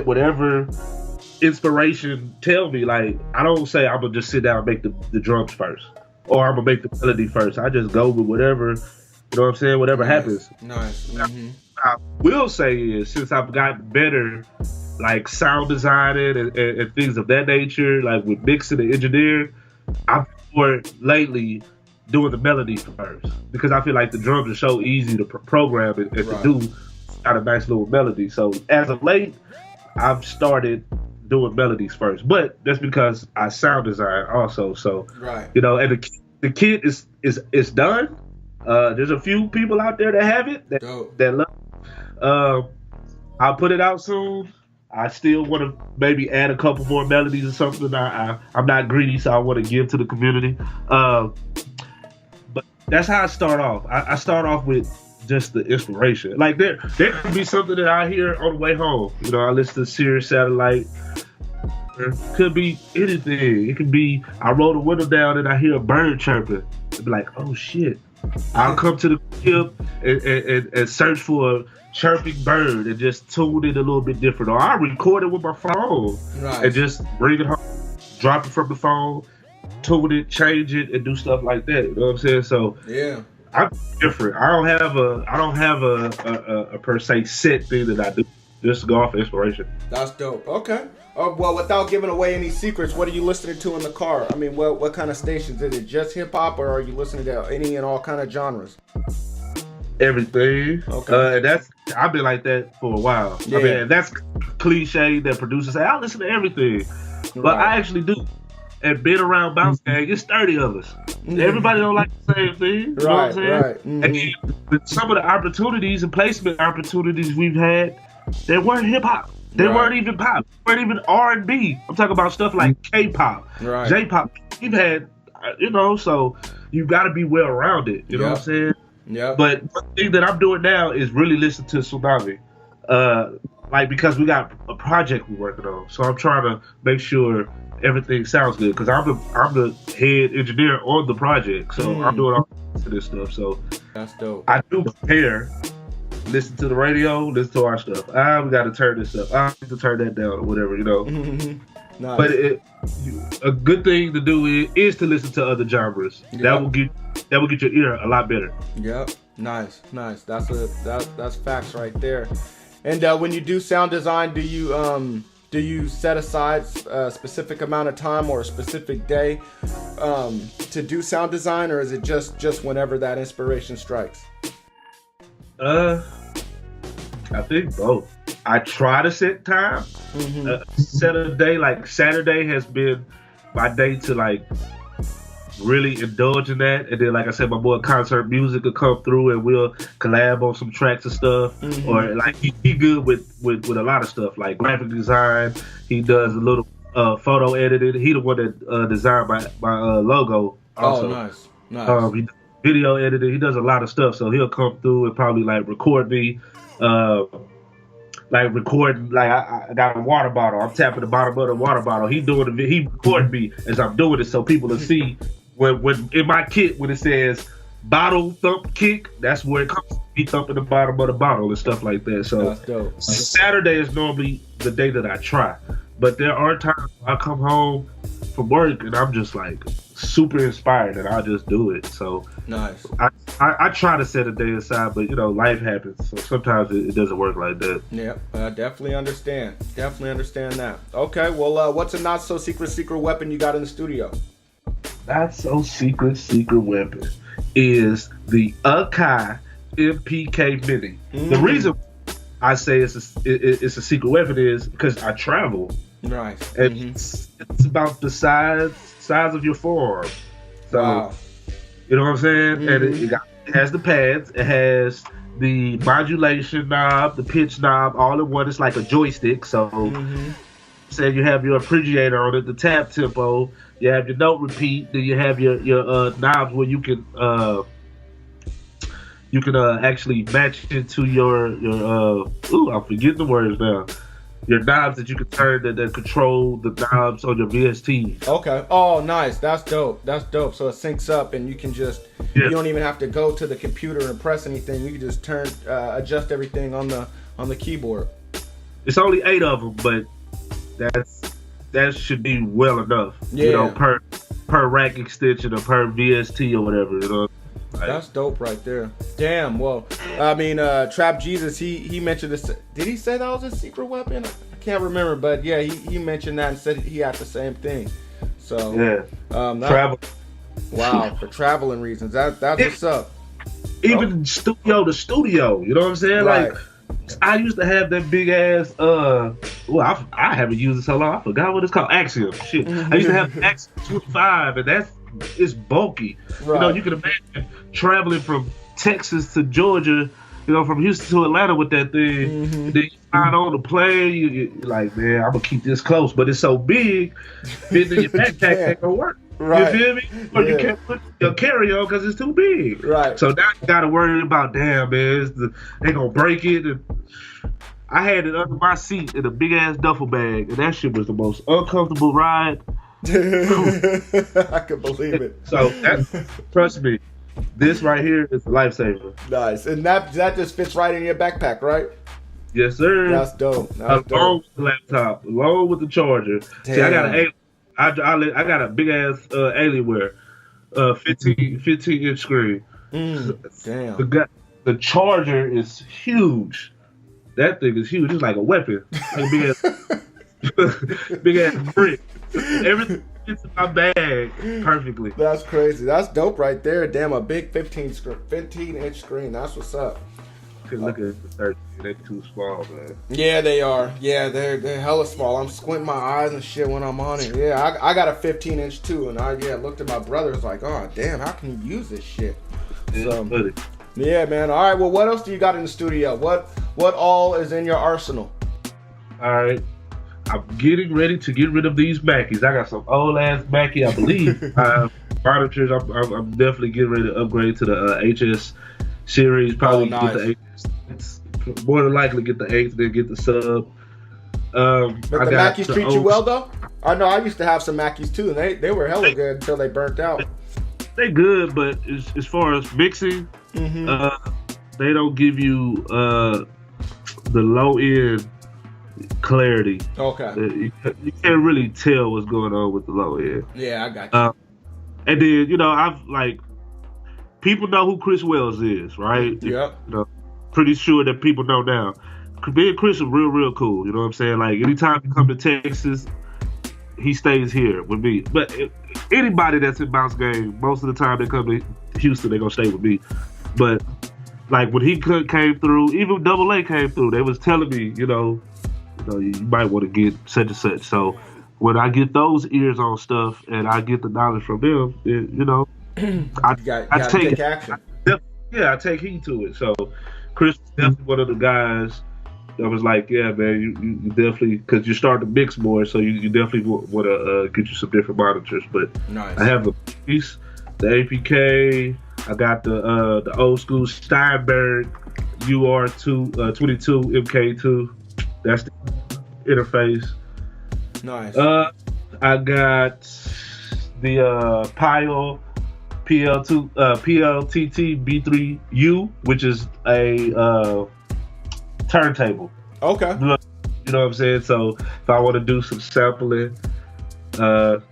whatever inspiration tell me. Like, I don't say I'm gonna just sit down and make the drums first, or I'm gonna make the melody first. I just go with whatever, you know what I'm saying, whatever happens. Nice. Mm-hmm. I will say is, since I've gotten better, like sound designing and things of that nature, like with mixing and engineering, I've more lately doing the melody first, because I feel like the drums are so easy to program and to do. Got a nice little melody. So as of late, I've started doing melodies first, but that's because I sound design also. So you know, and the kit is done. There's a few people out there that have it that love. I'll put it out soon. I still want to maybe add a couple more melodies or something. I'm not greedy, so I want to give to the community. But that's how I start off. I start off with just the inspiration. Like there could be something that I hear on the way home. You know, I listen to Sirius Satellite. It could be anything. It could be I roll the window down and I hear a bird chirping. I'd be like, oh shit. I'll come to the tip and search for a chirping bird and just tune it a little bit different. Or I record it with my phone and just bring it home, drop it from the phone, tune it, change it, and do stuff like that. You know what I'm saying? So yeah. I'm different. I don't have a per se set thing that I do. Just go off inspiration. That's dope. Okay. Well, without giving away any secrets, what are you listening to in the car? I mean, what kind of stations? Is it just hip hop, or are you listening to any and all kind of genres? Everything. Okay. I've been like that for a while. Yeah. I mean, that's cliche that producers say I listen to everything, but I actually do. And being around Bounce Gvng, it's 30 of us. Everybody don't like the same thing. You know what I'm saying? Right. Mm-hmm. And with some of the opportunities and placement opportunities we've had, they weren't hip hop. They weren't even pop. They weren't even R&B. I'm talking about stuff like K-pop, J-pop. We've had, you know, so you got to be well rounded. You know what I'm saying? Yeah. But one thing that I'm doing now is really listen to Tsunami. Like, because we got a project we're working on. So I'm trying to make sure everything sounds good, because I'm the head engineer on the project, so I'm doing all this stuff. So that's dope. I do prepare, listen to the radio, listen to our stuff. We got to turn this up. I have to turn that down or whatever, you know. Nice. But a good thing to do is to listen to other genres. Yep. That will get your ear a lot better. Yep. Nice. That's facts right there. And when you do sound design, do you set aside a specific amount of time or a specific day to do sound design, or is it just whenever that inspiration strikes? I think both. I try to set time. Set a day. Like Saturday has been my day to like really indulge in that. And then, like I said, my boy Concert Music will come through and we'll collab on some tracks and stuff. Or like he good with a lot of stuff, like graphic design. He does a little photo editing. He the one that designed my logo. Also. Oh, nice. He does video editing. He does a lot of stuff. So he'll come through and probably like record me. Like recording, like I got a water bottle. I'm tapping the bottom of the water bottle. He recording me as I'm doing it, so people will see when in my kit when it says bottle thump kick. That's where it comes. He thumping the bottom of the bottle and stuff like that. So that's dope. Saturday is normally the day that I try, but there are times I come home from work and I'm just like super inspired and I just do it. So nice. I try to set a day aside, but life happens, so sometimes it doesn't work like that. Yeah, I definitely understand. Definitely understand that. Okay, well, what's a not so secret weapon you got in the studio? Not so secret weapon is the Akai MPK Mini. The reason I say it's a secret weapon is because I travel. Nice. And it's about the size of your forearm. So, wow. You know what I'm saying? And it has the pads. It has the modulation knob, the pitch knob, all in one. It's like a joystick. So, say you have your arpeggiator on it, the tap tempo. You have your note repeat. Then you have your knobs where you can actually match into your I'm forgetting the words now. Your knobs that you can turn that control the knobs on your VST. Okay. Oh, nice. That's dope. So it syncs up, and you can just you don't even have to go to the computer and press anything. You can just adjust everything on the keyboard. It's only 8 of them, but that should be well enough. Yeah. Per rack extension or per VST or whatever. That's dope right there. Damn. Well, I mean, Trap Jesus, he mentioned this. Did he say that was a secret weapon? I can't remember, but yeah, he mentioned that and said he had the same thing. So travel. Wow, for traveling reasons. That's what's up. Even studio to studio, you know what I'm saying? Right. Like I used to have that big ass I haven't used it so long, I forgot what it's called. Axiom. Shit. I used to have Axiom 25, and it's bulky. Right. You can imagine traveling from Texas to Georgia, from Houston to Atlanta with that thing. And then you find on the plane, you're like, man, I'm gonna keep this close, but it's so big, fitting in your backpack ain't gonna work. Right. You feel me? Or you can't put your carry-on because it's too big. Right. So now you gotta worry about, damn, man, they gonna break it. And I had it under my seat in a big ass duffel bag, and that shit was the most uncomfortable ride. I can believe it. So trust me, this right here is a lifesaver. Nice. And that just fits right in your backpack, right? Yes, sir. That's dope. Along with the laptop, along with the charger. Damn. See, I got a big ass Alienware, 15-inch screen. Damn. The charger is huge. That thing is huge. It's like a weapon. Like a big ass brick. Everything fits in my bag perfectly. That's crazy. That's dope right there. Damn, a big 15-inch screen. That's what's up. You can look at the 13. They're too small, man. Yeah, they are. Yeah, they're hella small. I'm squinting my eyes and shit when I'm on it. Yeah, I got a 15-inch too, and I looked at my brother. It's like, oh damn, how can you use this shit? So, yeah, man. All right. Well, what else do you got in the studio? What all is in your arsenal? All right. I'm getting ready to get rid of these Mackies. I got some old ass Mackie, I believe. Monitors. I'm definitely getting ready to upgrade to the HS series. Probably nice. get the 8. More than likely get the 8th, then get the sub. But the Mackies treat you well though? I know I used to have some Mackies too, and they were hella good until they burnt out. They good, but as far as mixing, they don't give you the low end clarity. Okay. You can't really tell what's going on with the low end. Yeah, I got you. And then, I've people know who Chris Wells is, right? Yep. Pretty sure that people know now. Me and Chris are real, real cool. You know what I'm saying? Like, anytime you come to Texas, he stays here with me. But anybody that's in Bounce Gvng, most of the time they come to Houston, they're going to stay with me. But, like, when he came through, even Double A came through, they was telling me, you might want to get such and such. So when I get those ears on stuff and I get the knowledge from them, I take action. I take heed to it. So Chris is definitely one of the guys that was like, yeah, man, you definitely, because you start to mix more, so you definitely want to get you some different monitors. But nice. I have the piece, the APK. I got the old school Steinberg UR22 MK2. That's the interface. Nice. I got the Pyle PLTT B3U, which is a turntable. Okay. You know what I'm saying? So if I want to do some sampling from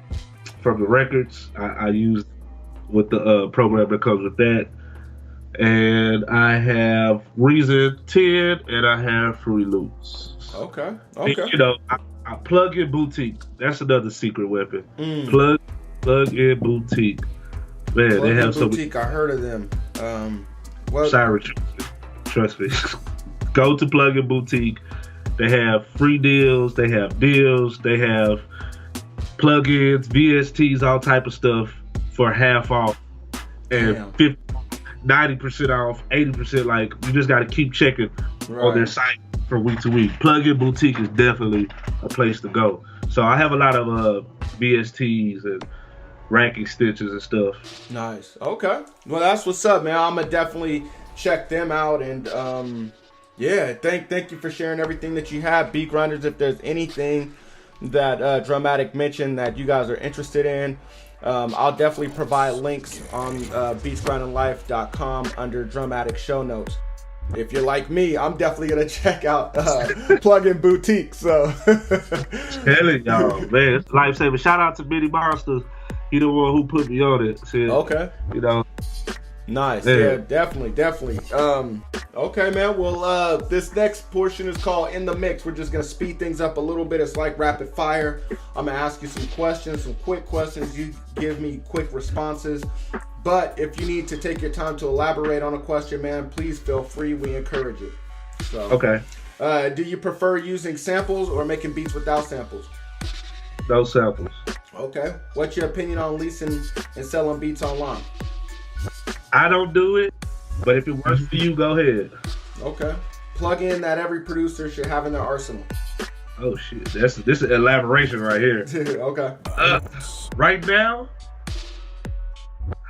the records, I use with the program that comes with that. And I have Reason 10 and I have Fruity Loops. Okay. And, I plug in Boutique. That's another secret weapon. Plug in Boutique. Man, they have some Boutique. I heard of them. Sorry, trust me. Go to Plug in Boutique. They have free deals. They have deals. They have plugins, VSTs, all type of stuff for half off and 90% off, 80%. Like, you just got to keep checking on their site from week to week. Plug in Boutique is definitely a place to go. So I have a lot of VSTs and rack extensions and stuff. Nice. Okay. Well, that's what's up, man. I'm gonna definitely check them out. And thank you for sharing everything that you have, Beat Grinders. If there's anything that Drum Addick mentioned that you guys are interested in, I'll definitely provide links on beatsgrindinglife.com under Drum Addick show notes. If you're like me, I'm definitely gonna check out Plug-in Boutique. So, tell it, y'all, man, it's lifesaver. Shout out to Benny Monster. He the one who put me on it. Said, okay. Nice. Yeah, definitely. Okay, man. Well, this next portion is called In the Mix. We're just gonna speed things up a little bit. It's like rapid fire. I'm gonna ask you some questions, some quick questions. You give me quick responses. But if you need to take your time to elaborate on a question, man, please feel free. We encourage it. So, okay. Do you prefer using samples or making beats without samples? No samples. Okay. What's your opinion on leasing and selling beats online? I don't do it, but if it works for you, go ahead. Okay. Plug in that every producer should have in their arsenal. Oh shit, this is elaboration right here. Okay. Right now,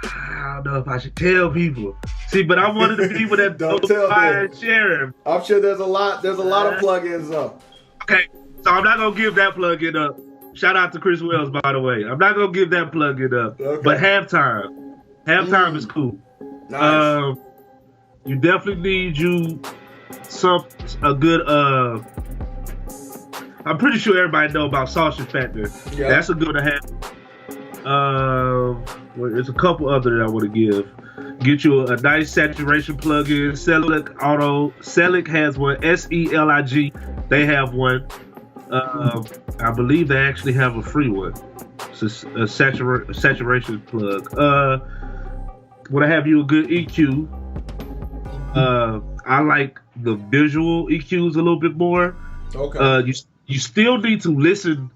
I don't know if I should tell people. See, but I'm one of the people that don't tell them. Share them. I'm sure there's a lot of plugins though. Okay, so I'm not gonna give that plugin up. Shout out to Chris Wells, by the way. I'm not gonna give that plugin up. Okay. But halftime is cool. Nice. You definitely need a good. I'm pretty sure everybody know about Sausage Factor. Yeah. That's a good to have. There's a couple other that I want to give. Get you a nice saturation plugin. Selig has one. SELIG. They have one. I believe they actually have a free one. It's a saturation plug. Would I have you a good EQ? I like the visual EQs a little bit more. Okay. You still need to listen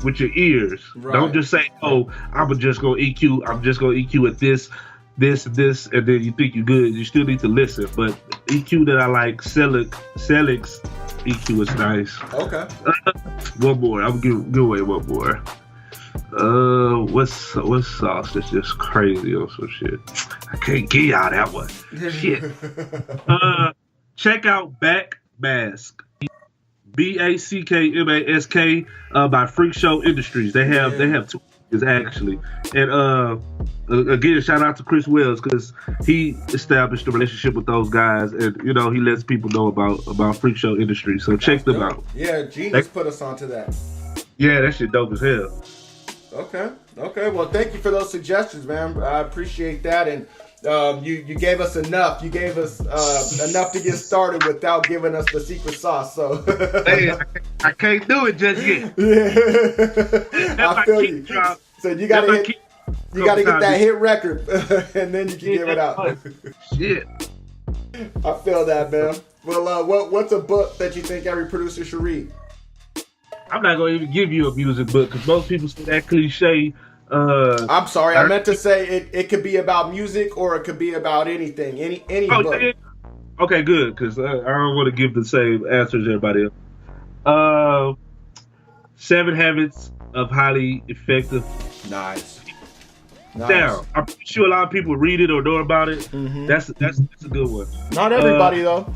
with your ears. Right. Don't just say, "Oh, I'm just gonna EQ. I'm just gonna EQ at this, and then you think you're good." You still need to listen. But EQ that I like, Selig's EQ is nice. Okay. One more. I'm giving away one more. What's sauce that's just crazy on some shit? I can't give y'all that one. Shit. Check out Backmask. BACKMASK by Freak Show Industries. They have two actually. And again, shout out to Chris Wells because he established a relationship with those guys, and he lets people know about Freak Show Industries. So check them out. Yeah, Genius put us onto that. Yeah, that shit dope as hell. Okay. Well, thank you for those suggestions, man. I appreciate that, and you gave us enough. You gave us enough to get started without giving us the secret sauce. So hey, I can't do it just yet. Yeah. I feel you. So you gotta get that hit record, and then you can give it out. Shit. I feel that, man. Well, what's a book that you think every producer should read? I'm not gonna even give you a music book because most people say that cliche. I'm sorry, I meant to say it could be about music or it could be about anything, any book. Yeah. Okay, good, because I don't want to give the same answer as everybody else. 7 Habits of Highly Effective. Nice. Now, I'm pretty sure a lot of people read it or know about it. Mm-hmm. That's a good one. Not everybody though.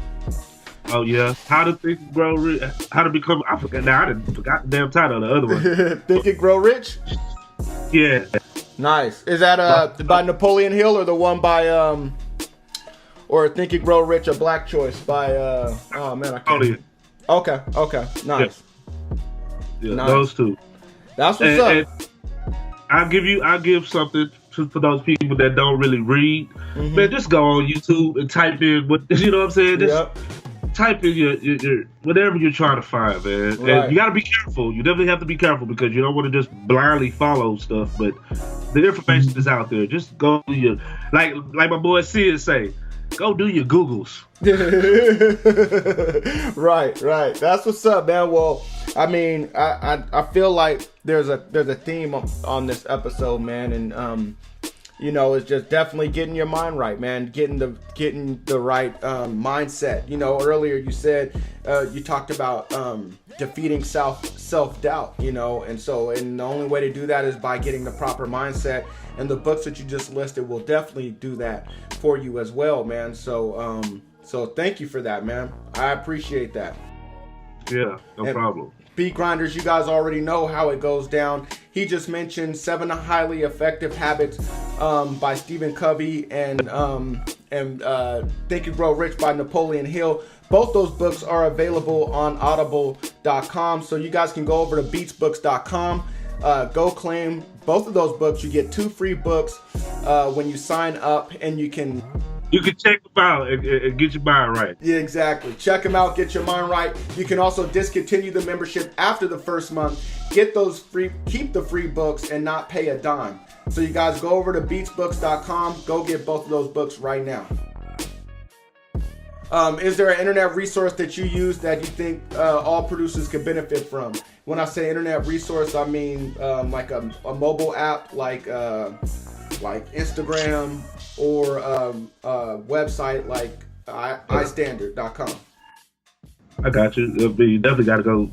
Oh yeah, How to Think and Grow Rich. How to Become. I forgot. Now I forgot the damn title of the other one. Think and Grow Rich. Yeah. Nice. Is that by Napoleon Hill or the one by or Think and Grow Rich, a Black Choice by oh man, I can't. Okay. Nice. Yeah, nice. Those two. That's what's up. And I'll give something for those people that don't really read. Mm-hmm. Man, just go on YouTube and type in what you know what I'm saying. Just type in your whatever you're trying to find, man. Right. And you got to be careful. You definitely have to be careful because you don't want to just blindly follow stuff. But the information is out there. Just go do your like my boy Sid say. Go do your Googles. Right. That's what's up, man. Well, I mean, I feel like there's a theme on this episode, man, and you know, it's just definitely getting your mind right, man. Getting the right mindset. You know, earlier you said you talked about defeating self-doubt. You know, and the only way to do that is by getting the proper mindset. And the books that you just listed will definitely do that for you as well, man. So thank you for that, man. I appreciate that. Yeah, no problem. Beat Grinders, you guys already know how it goes down. He just mentioned 7 Highly Effective Habits by Stephen Covey and Think and Grow Rich by Napoleon Hill. Both those books are available on audible.com. So you guys can go over to beatsbooks.com. Go claim both of those books. You get 2 free books when you sign up, and you can check them out and get your mind right. Yeah, exactly. Check them out, get your mind right. You can also discontinue the membership after the first month. Keep the free books and not pay a dime. So you guys go over to beatsbooks.com. Go get both of those books right now. Is there an internet resource that you use that you think all producers could benefit from? When I say internet resource, I mean like a mobile app like Instagram or a website like iStandard.com. I got you. You definitely got to go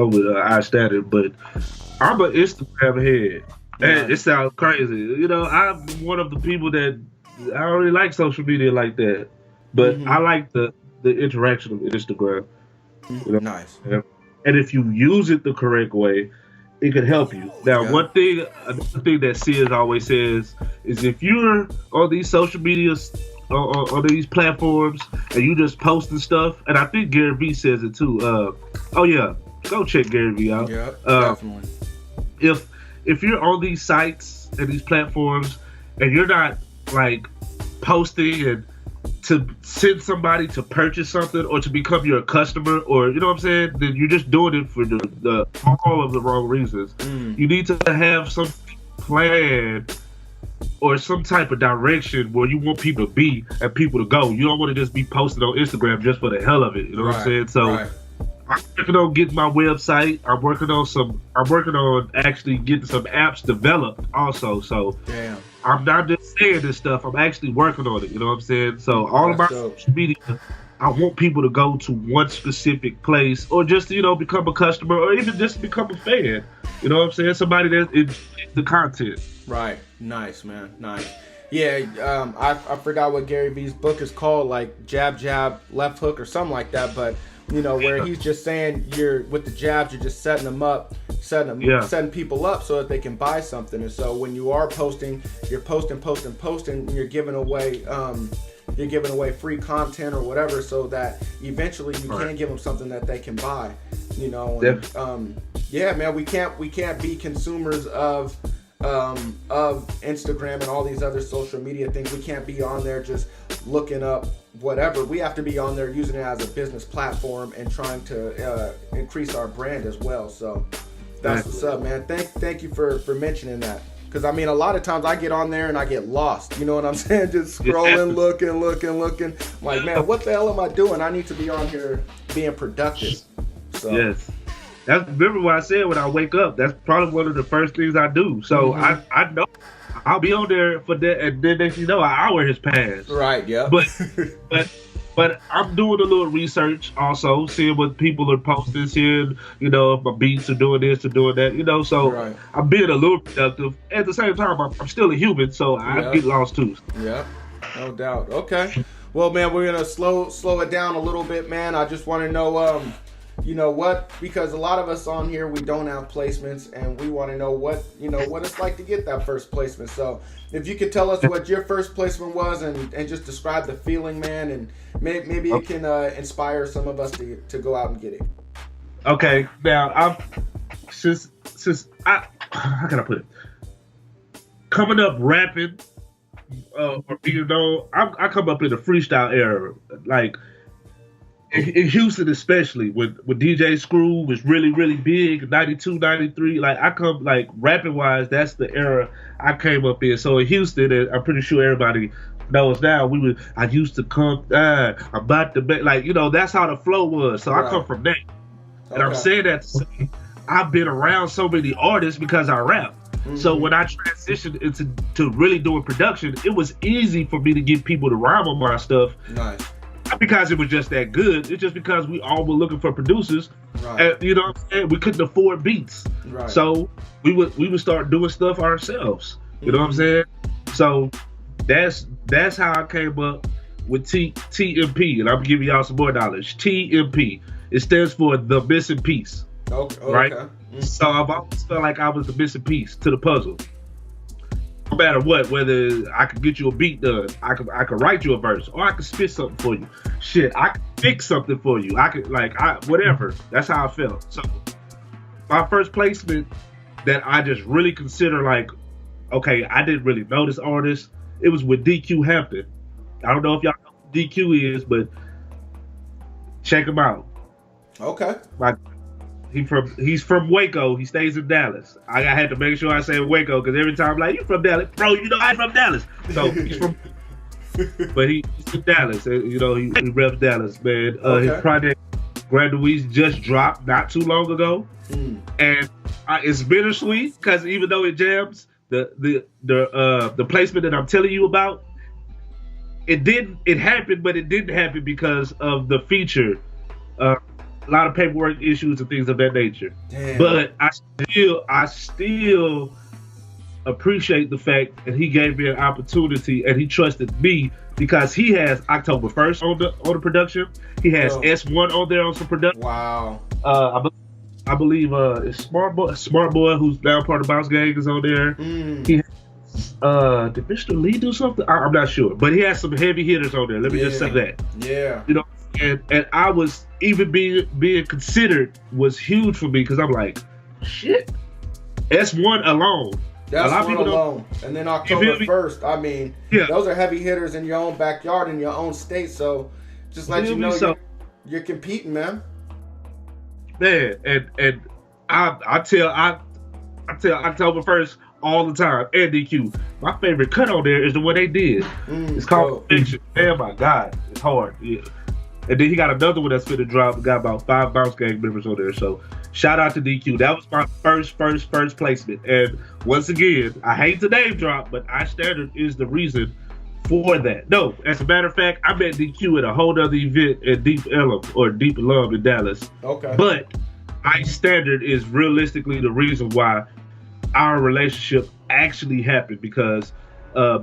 with iStandard, but I'm an Instagram head. And it sounds crazy. You know, I'm one of the people that I don't really like social media like that. But I like the interaction of Instagram. You know? Nice. And if you use it the correct way, it could help you. Now, another thing that Sid always says is if you're on these social medias, on these platforms, and you just posting stuff, and I think Gary Vee says it too. Go check Gary Vee out. Yeah, definitely. If you're on these sites and these platforms, and you're not like posting and to send somebody to purchase something or to become your customer, or you know what I'm saying, then you're just doing it for the all of the wrong reasons. You need to have some plan or some type of direction where you want people to be and people to go. You don't want to just be posting on Instagram just for the hell of it. You know what I'm saying? So I'm working on getting my website. I'm working on actually getting some apps developed also. So I'm not just saying this stuff. I'm actually working on it. You know what I'm saying? So all of my social media, I want people to go to one specific place, or just become a customer, or even just become a fan. You know what I'm saying? Somebody that enjoys the content. Right. Nice, man. Nice. Yeah. I forgot what Gary Vee's book is called, like Jab, Jab, Left Hook, or something like that. But where he's just saying with the jabs, you're just setting them up, setting people up so that they can buy something. And so when you are posting, you're posting, and you're giving away free content or whatever, so that eventually you can give them something that they can buy. Man, we can't be consumers of Instagram and all these other social media things. We can't be on there just looking up whatever. We have to be on there using it as a business platform and trying to increase our brand as well. So that's what's up, man. Thank you for mentioning that. Because, I mean, a lot of times I get on there and I get lost. You know what I'm saying? Just scrolling, looking. I'm like, man, what the hell am I doing? I need to be on here being productive. So, remember what I said when I wake up. That's probably one of the first things I do. So I know I'll be on there for that, and then next you know, an hour has passed. Right. Yeah. But I'm doing a little research also, seeing what people are posting, seeing, you know, if my beats are doing this or doing that, you know. So I'm being a little productive. At the same time, I'm still a human, so I get lost too. Yeah, no doubt. Okay. Well, man, we're gonna slow it down a little bit, man. I just want to know, you know what? Because a lot of us on here, we don't have placements, and we want to know what it's like to get that first placement. So if you could tell us what your first placement was, and just describe the feeling, man, and maybe it can inspire some of us to go out and get it. Okay, now since how can I put it? Coming up rapping, or being known, I come up in the freestyle era, like in Houston especially, when DJ Screw was really, really big, 92, 93, like I come, like rapping wise, that's the era I came up in. So in Houston, and I'm pretty sure everybody knows now, I used to come, I'm about to be, like, you know, that's how the flow was. So I come from that. And I'm saying that to say, I've been around so many artists because I rap. So when I transitioned into really doing production, it was easy for me to get people to rhyme on my stuff. Nice. Not because it was just that good. It's just because we all were looking for producers. And, you know what I'm saying? We couldn't afford beats. So we would start doing stuff ourselves. You know what I'm saying? So that's how I came up with TMP. And I'm giving y'all some more knowledge. TMP. It stands for The Missing Piece. Right? So I've always felt like I was the missing piece to the puzzle. No matter what, whether I could get you a beat done, I could write you a verse, or I could spit something for you. Shit, I could fix something for you. I could whatever. That's how I felt. So my first placement that I just really consider like, okay, I didn't really know this artist. It was with DQ Hampton. I don't know if y'all know who DQ is, but check him out. Okay. He's from Waco. He stays in Dallas. I had to make sure I say Waco because every time I'm like, you from Dallas? Bro, you know I'm from Dallas. So he's from, but he's from Dallas. And, you know, he reps Dallas, man. His project Graduates just dropped not too long ago, and it's bittersweet because even though it jams, the placement that I'm telling you about, it happened, but it didn't happen because of the feature. A lot of paperwork issues and things of that nature. Damn. But I still appreciate the fact that he gave me an opportunity and he trusted me because he has October 1st on the production. He has S1 on there on some production. Wow. I believe it's Smart Boy, who's now part of Bounce Gvng, is on there. He has, did Mr. Lee do something? I'm not sure, but he has some heavy hitters on there. Let me just say that. Yeah. You know. And I was even being considered was huge for me because I'm like, shit, S1 alone. That's a lot of people alone. And then October 1st, I mean, those are heavy hitters in your own backyard, in your own state. So just let you know you're competing, man. Man, and I tell October 1st all the time, and DQ. My favorite cut on there is the one they did. It's called Fiction. Oh my God, it's hard. Yeah. And then he got another one that's finna drop. We got about 5 Bounce Gvng members on there. So shout out to DQ. That was my first placement. And once again, I hate to name drop, but iStandard is the reason for that. No, as a matter of fact, I met DQ at a whole other event at Deep Ellum in Dallas. Okay. But iStandard is realistically the reason why our relationship actually happened because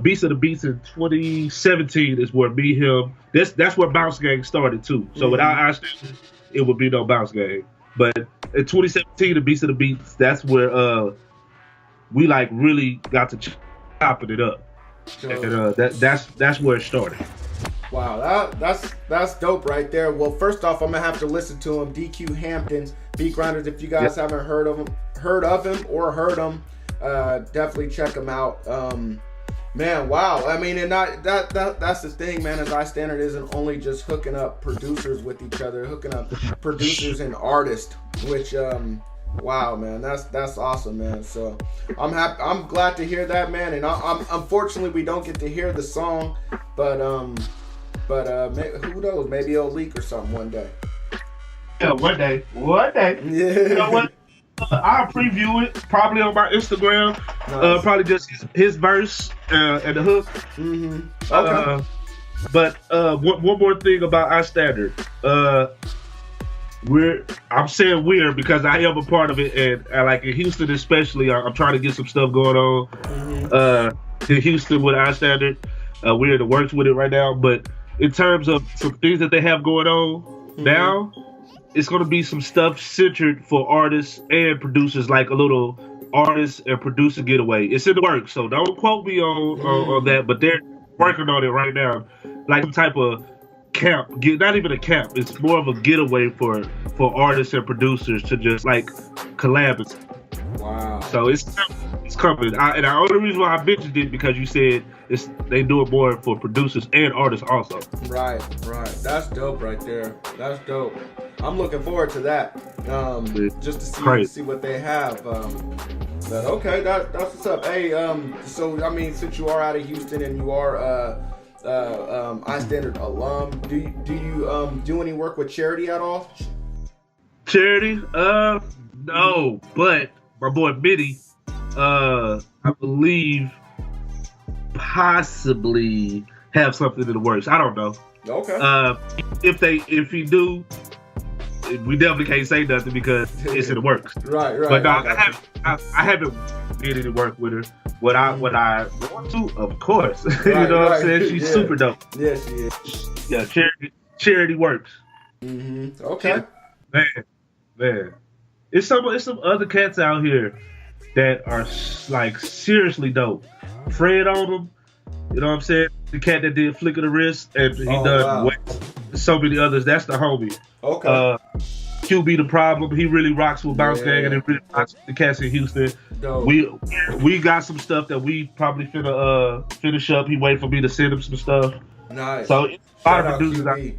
Beats of the Beats in 2017 is where him. That's where Bounce Gvng started too. So without iStandard, it would be no Bounce Gvng. But in 2017, the Beats of the Beats, that's where we like really got to chopping it up. And that's where it started. Wow, that's dope right there. Well, first off, I'm gonna have to listen to him. DQ Hampton's Beat Grinders. If you guys haven't heard of him, definitely check him out. Man, wow. I mean, and that's the thing, man, is iStandard isn't only just hooking up producers with each other, hooking up producers and artists, which wow, man, that's awesome, man. So I'm glad to hear that, man. And I'm unfortunately we don't get to hear the song, but who knows? Maybe it'll leak or something one day. Yeah, one day. Yeah. You know what? I'll preview it probably on my Instagram. Nice. Probably just his verse and the hook. Mm-hmm. Okay. But one more thing about iStandard. I'm saying we're because I am a part of it, and like in Houston especially, I'm trying to get some stuff going on. Mm-hmm. In Houston with iStandard, we're in the works with it right now. But in terms of some things that they have going on now, it's going to be some stuff centered for artists and producers, like a little artist and producer getaway. It's in the works, so don't quote me on that, but they're working on it right now. Like some type of camp, not even a camp, it's more of a getaway for artists and producers to just like collab. Wow. So it's coming. And the only reason why I mentioned it because you said they do it more for producers and artists also. Right. That's dope right there. That's dope. I'm looking forward to that. Just to see what they have. But okay, that's what's up. Hey, so I mean, since you are out of Houston and you are iStandard alum, do you do any work with charity at all? Charity? No, but my boy Mitty, I believe possibly have something in the works. I don't know. Okay. If he do, we definitely can't say nothing because it's in the works. Right. But no, I haven't did any work with her. What I want to, of course. Right, you know what I'm saying? She's super dope. Yeah, she is. Yeah, charity works. Mm-hmm. Okay. Man. It's some other cats out here that are like seriously dope. Fred on them. You know what I'm saying? The cat that did Flick of the Wrist, and he done so many others. That's the homie. Okay. QB the Problem. He really rocks with Bounce Gvng, and it really rocks with the cats in Houston. Dope. We got some stuff that we probably finna finish up. He waiting for me to send him some stuff. Nice. So a lot of producers.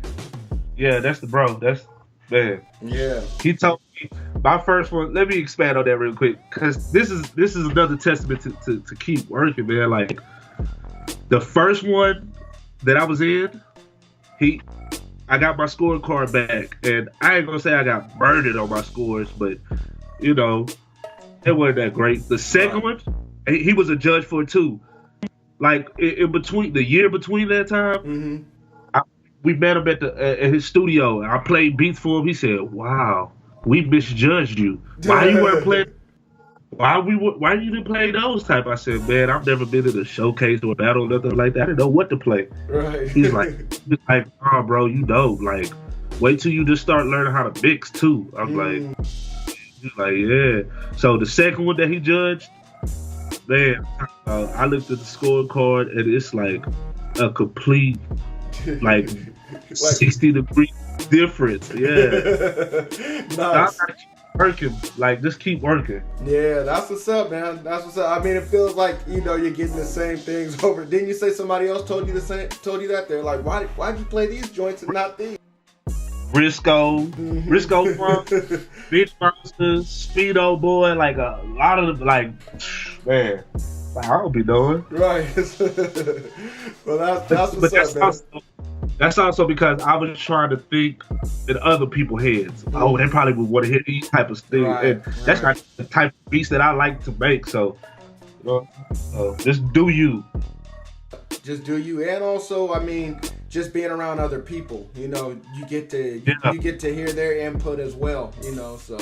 Yeah, that's the bro. That's man. Yeah. He told me my first one. Let me expand on that real quick, because this is another testament to keep working, man. Like the first one that I was in, I got my scorecard back, and I ain't gonna say I got murdered on my scores, but you know, it wasn't that great. The second one, he was a judge for it too. Like in between the year between that time, we met him at his studio. I played beats for him. He said, "Wow, we misjudged you. Why you weren't playing? Why you didn't play those type?" I said, "Man, I've never been in a showcase or a battle or nothing like that. I didn't know what to play." Right. He's like, "Oh, bro, you dope. Like, wait till you just start learning how to mix too." I'm like, he's like, yeah. So the second one that he judged, man, I looked at the scorecard and it's like a complete, like 60-degree difference. Yeah. Nice. Working, like just keep working. Yeah, that's what's up, man. That's what's up. I mean, it feels like you're getting the same things over. Didn't you say somebody else told you that? They're like, why'd you play these joints and not these? Risco Funk, Bitch Monsters, Speedo Boy, like a lot of them, like man, like I don't be knowing. Right. Well, that's what's up, man. That's also because I was trying to think in other people's heads. Oh, they probably would want to hear these type of things, and that's not the type of beats that I like to make. So, you know, just do you. Just do you, and also, I mean, just being around other people. You know, you get to hear their input as well. You know, so.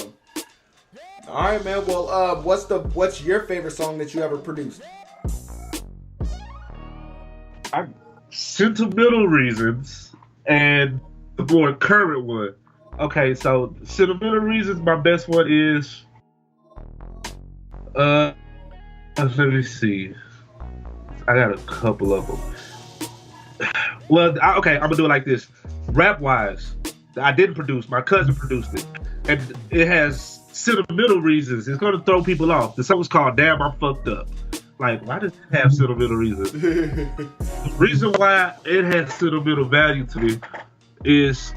All right, man. Well, what's your favorite song that you ever produced? Sentimental Reasons and the more current one. Okay, so Sentimental Reasons, my best one is let me see. I got a couple of them. Well, I'm gonna do it like this. Rap wise, I didn't produce. My cousin produced it, and it has sentimental reasons. It's gonna throw people off. The song's called "Damn, I'm Fucked Up." Like, why does it have sentimental reasons? The reason why it has sentimental value to me is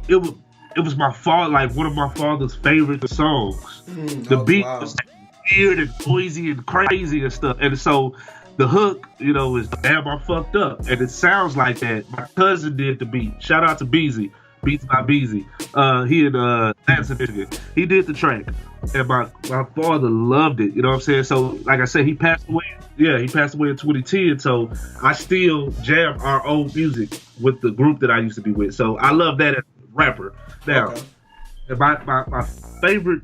it was my father, like one of my father's favorite songs. The beat was weird and noisy and crazy and stuff, and so the hook, you know, is "Damn, I'm Fucked Up," and it sounds like that. My cousin did the beat. Shout out to Beezy. Beats by Beezy. He in Lansing, Michigan. He did the track, and my father loved it. You know what I'm saying? So, like I said, he passed away. Yeah, he passed away in 2010. So I still jam our old music with the group that I used to be with. So I love that as a rapper. Now, my favorite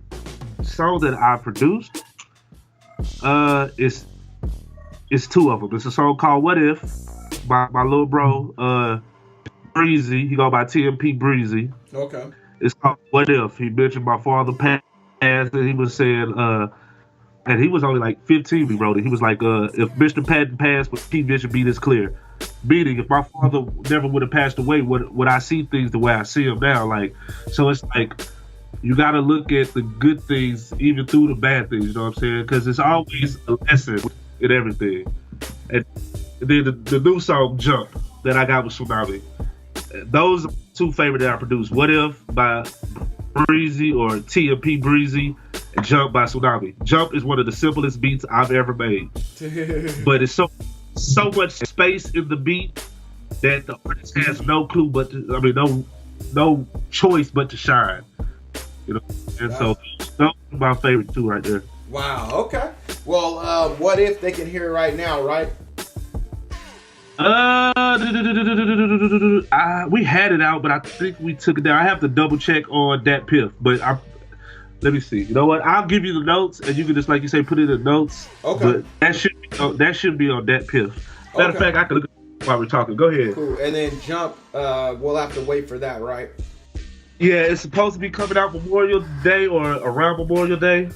song that I produced is two of them. It's a song called "What If" by my little bro Breezy. He go by TMP Breezy. Okay. It's called "What If." He mentioned my father passed, and he was saying, and he was only like 15. We wrote it. He was like, if Mr. Patton passed, would P. Bishop be this clear? Meaning, if my father never would have passed away, would I see things the way I see them now? Like, so it's like you got to look at the good things even through the bad things. You know what I'm saying? Because it's always a lesson in everything. And then the new song "Jump" that I got with Tsunami. Those are two favorite that I produced. "What If" by Breezy or TMP Breezy, and "Jump" by Tsunami. "Jump" is one of the simplest beats I've ever made, but it's so much space in the beat that the artist has no clue no choice but to shine. You know, and so those are my favorite two right there. Wow. Okay. Well, "What If" they can hear right now, right? We had it out, but I think we took it down. I have to double check on that Piff, but let me see. You know what? I'll give you the notes, and you can just, like you say, put it in the notes. Okay. But that should be on that Piff. Matter of fact, I can look at it while we're talking. Go ahead. Cool. And then "Jump," we'll have to wait for that, right? Yeah, it's supposed to be coming out Memorial Day or around Memorial Day,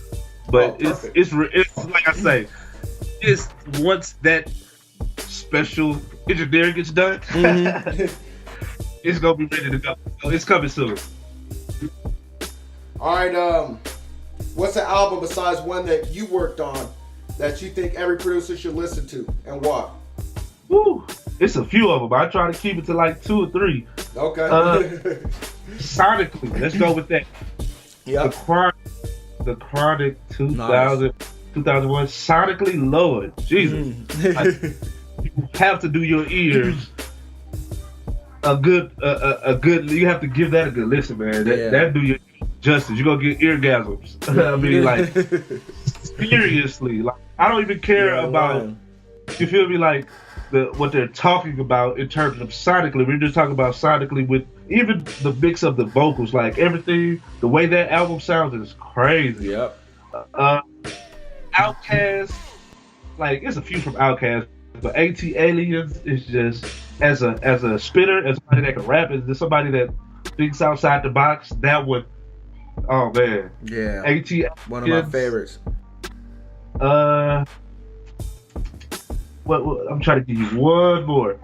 but it's like I say, it's once that special engineering gets done, it's gonna be ready to go. So it's coming soon. All right. What's an album besides one that you worked on that you think every producer should listen to, and why? Woo, it's a few of them. I try to keep it to like 2 or 3. Okay. Sonically, let's go with that. Yeah. The Chronic 2000, 2001. Sonically, Lord Jesus. You have to do your ears a good. You have to give that a good listen, man. That do you justice. You're gonna get eargasms. I mean, like seriously. Like I don't even care about. You feel me? Like what they're talking about in terms of sonically. We're just talking about sonically with even the mix of the vocals, like everything. The way that album sounds is crazy. Yep. Outkast, like it's a few from Outkast. But AT-Aliens is just as a spitter, as somebody that can rap, is somebody that thinks outside the box. That would, oh man, yeah, AT-Aliens, one of my favorites. What I'm trying to give you one more,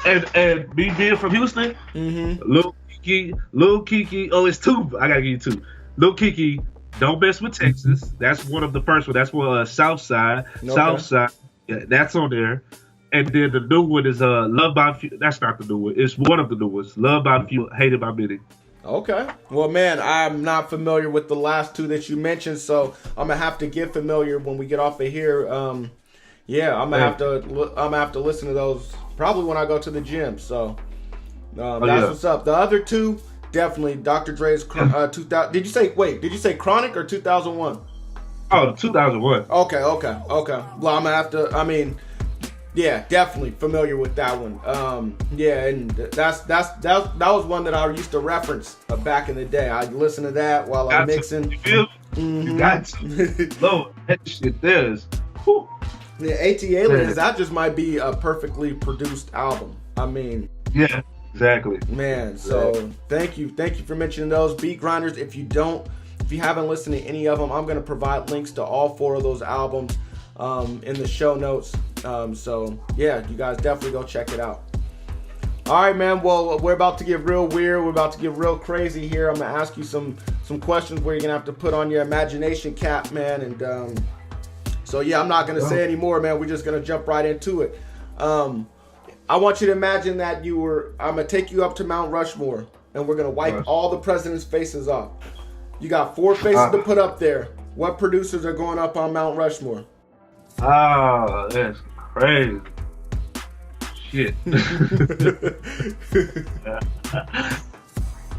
and me being from Houston, Lil Kiki. Oh, it's 2. I gotta give you 2. Lil Kiki, "Don't Mess with Texas." That's one of the first one. That's for Southside. Okay. Southside. Yeah, that's on there. And then the new one is "Love by Few." That's not the new one. It's one of the new ones. "Love by Few, Hated by Many." Okay. Well, man, I'm not familiar with the last 2 that you mentioned, so I'm gonna have to get familiar when we get off of here. I'm gonna have to listen to those probably when I go to the gym. So that's what's up. The other 2, definitely Dr. Dre's 2000. Did you say Chronic or 2001? Oh, 2001. Okay. Well, I'm gonna have to. I mean, yeah, definitely familiar with that one. And that was one that I used to reference back in the day. I listened to that while I'm mixing. You got to. Lord, that shit there's. Yeah, AT-Aliens. That just might be a perfectly produced album. I mean. Yeah, exactly. Man, so thank you for mentioning those beat grinders. If you haven't listened to any of them, I'm going to provide links to all 4 of those albums in the show notes. So yeah, you guys definitely go check it out. All right, man. Well, we're about to get real weird. We're about to get real crazy here. I'm going to ask you some questions where you're going to have to put on your imagination cap, man. And so yeah, I'm not going to say any more, man. We're just going to jump right into it. I want you to imagine that I'm going to take you up to Mount Rushmore, and we're going to wipe all the presidents' faces off. You got 4 faces to put up there. What producers are going up on Mount Rushmore? Oh, that's crazy. Shit.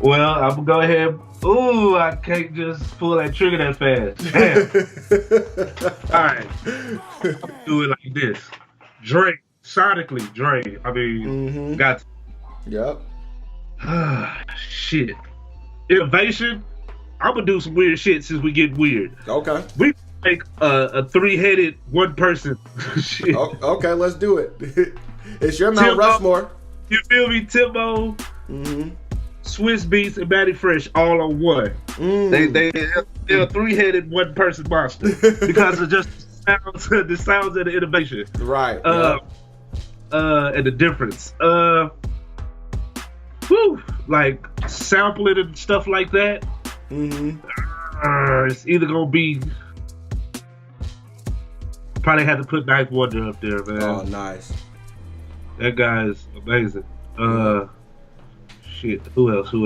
Well, I'm gonna go ahead. Ooh, I can't just pull that trigger that fast. Damn. All right, do it like this. Dre, sonically, Dre. I mean, got. Yep. Shit. Innovation. I'm gonna do some weird shit since we get weird. Okay. We make a three-headed one person. Shit. Okay, let's do it. It's your Mount Rushmore. You feel me? Timbo, Swiss Beats, and Matty Fresh all on one. They're a three-headed one person monster because of just the sounds of the innovation. Right. And the difference. Like sampling and stuff like that. It's either gonna be. Probably had to put Ninth Wonder up there, man. Oh, nice. That guy is amazing. Shit. Who else? I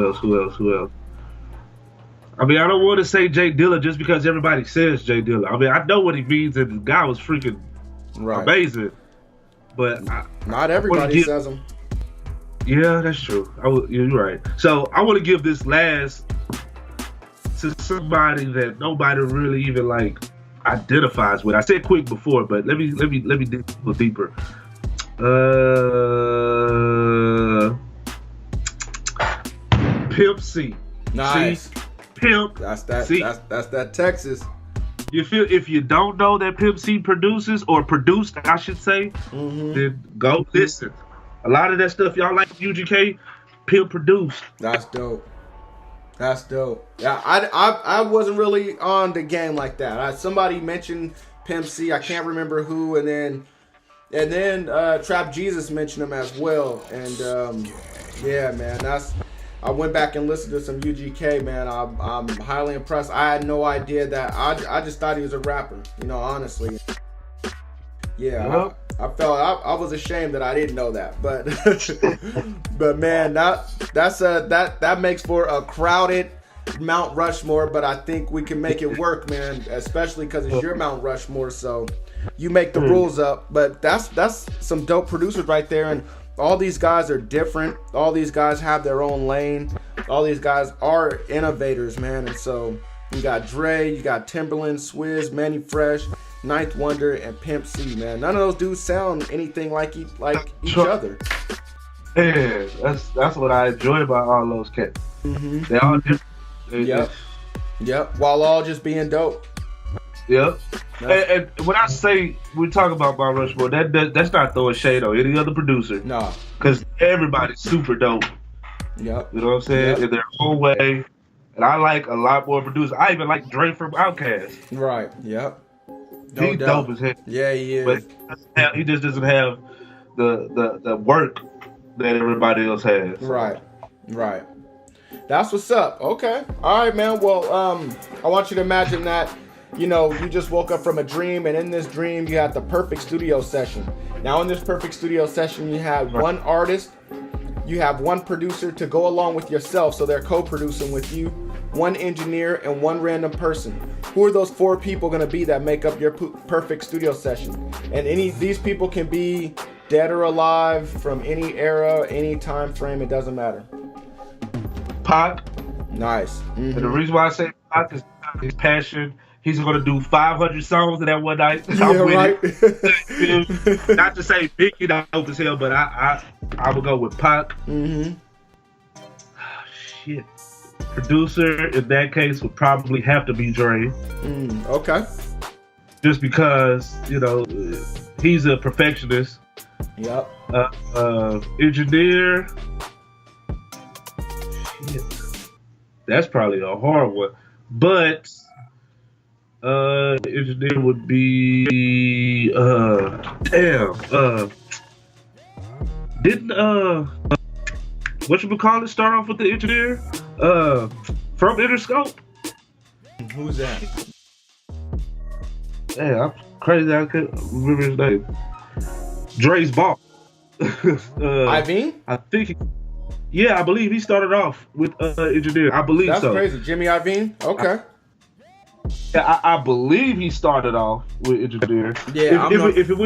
mean, I don't want to say Jay Dilla just because everybody says Jay Dilla. I mean, I know what he means, and the guy was freaking amazing. But not everybody says him. Yeah, that's true. You're right. So I want to give this last to somebody that nobody really even like identifies with. I said Quick before, but let me dig a little deeper. Pimp C. Nice. C. Pimp. That's that. C. That's that Texas. You feel if you don't know that Pimp C produces or produced, I should say, then go listen. A lot of that stuff y'all like UGK, Pimp produced. That's dope. Yeah, I wasn't really on the game like that. Somebody mentioned Pimp C. I can't remember who, and then Trap Jesus mentioned him as well. And yeah, man, I went back and listened to some UGK, man. I'm highly impressed. I had no idea that. I just thought he was a rapper, honestly. Yeah, I felt I was ashamed that I didn't know that, but but man, that makes for a crowded Mount Rushmore. But I think we can make it work, man. Especially because it's your Mount Rushmore, so you make the rules up. But that's some dope producers right there, and all these guys are different. All these guys have their own lane. All these guys are innovators, man. And so you got Dre, you got Timberland, Swizz, Manny Fresh, Ninth Wonder, and Pimp C, man. None of those dudes sound anything like each other. Yeah, that's what I enjoy about all those cats. They all different. Yep. While all just being dope. Yep. And when I say we talk about Mount Rushmore, that's not throwing shade on any other producer. No. Because everybody's super dope. Yep. You know what I'm saying? In their own way. And I like a lot more producers. I even like Dre from Outkast. Right. Yep. He's dope as hell. Yeah, he is. But he just doesn't have the work that everybody else has. Right. That's what's up. Okay. All right, man. Well, I want you to imagine that, you just woke up from a dream, and in this dream, you had the perfect studio session. Now, in this perfect studio session, you have one artist, you have one producer to go along with yourself, so they're co-producing with you, one engineer, and one random person. Who are those 4 people going to be that make up your perfect studio session? And these people can be dead or alive, from any era, any time frame, it doesn't matter. Pac. Nice. And the reason why I say Pac is his passion. He's going to do 500 songs in that one night. Yeah, right. Not to say Biggie dope as hell, but I would go with Pac. Shit. Producer in that case would probably have to be Dre. Okay. Just because, he's a perfectionist. Yep. Engineer. Shit. That's probably a hard one. But engineer would be didn't whatchamacallit start off with the engineer? From Interscope? Who's that? Yeah, I'm crazy I couldn't remember his name. Dre's boss. Iovine? I think I believe he started off with engineer. I believe That's so. That's crazy. Jimmy Iovine? Okay. I believe he started off with engineer. Yeah. If it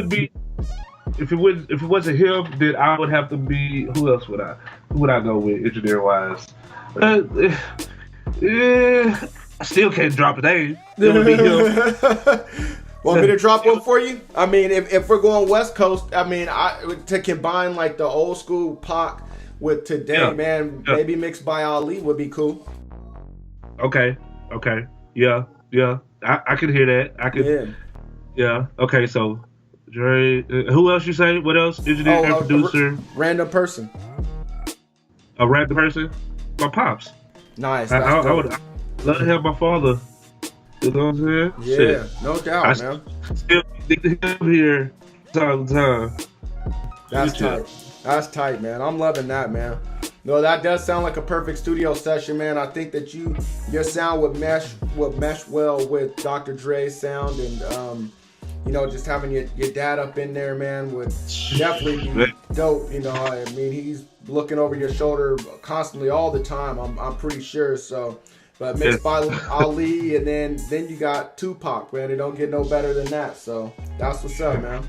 wasn't him, then I would have to be. Who else would I go with engineer wise? Yeah, I still can't drop a name. It would be him. Want me to drop one for you? I mean, if we're going West Coast, I mean, to combine like the old school Pac with today, man, maybe mixed by Ali would be cool. Okay. Yeah. I can hear that. I can. Yeah. Okay. So, Dre. Who else you say? What else? Engineer and producer. Random person. A random person. My pops. Nice. I would love to have my father. You know what I'm saying? Yeah, shit. No doubt, man. Still think to him here time to time. That's tight. That's tight, man. I'm loving that, man. No, that does sound like a perfect studio session, man. I think that your sound would mesh well with Dr. Dre's sound, and just having your dad up in there, man, would definitely be dope. You know, I mean, he's looking over your shoulder constantly all the time. I'm pretty sure. So, but mixed by Ali, and then you got Tupac, man. It don't get no better than that. So that's what's up, man.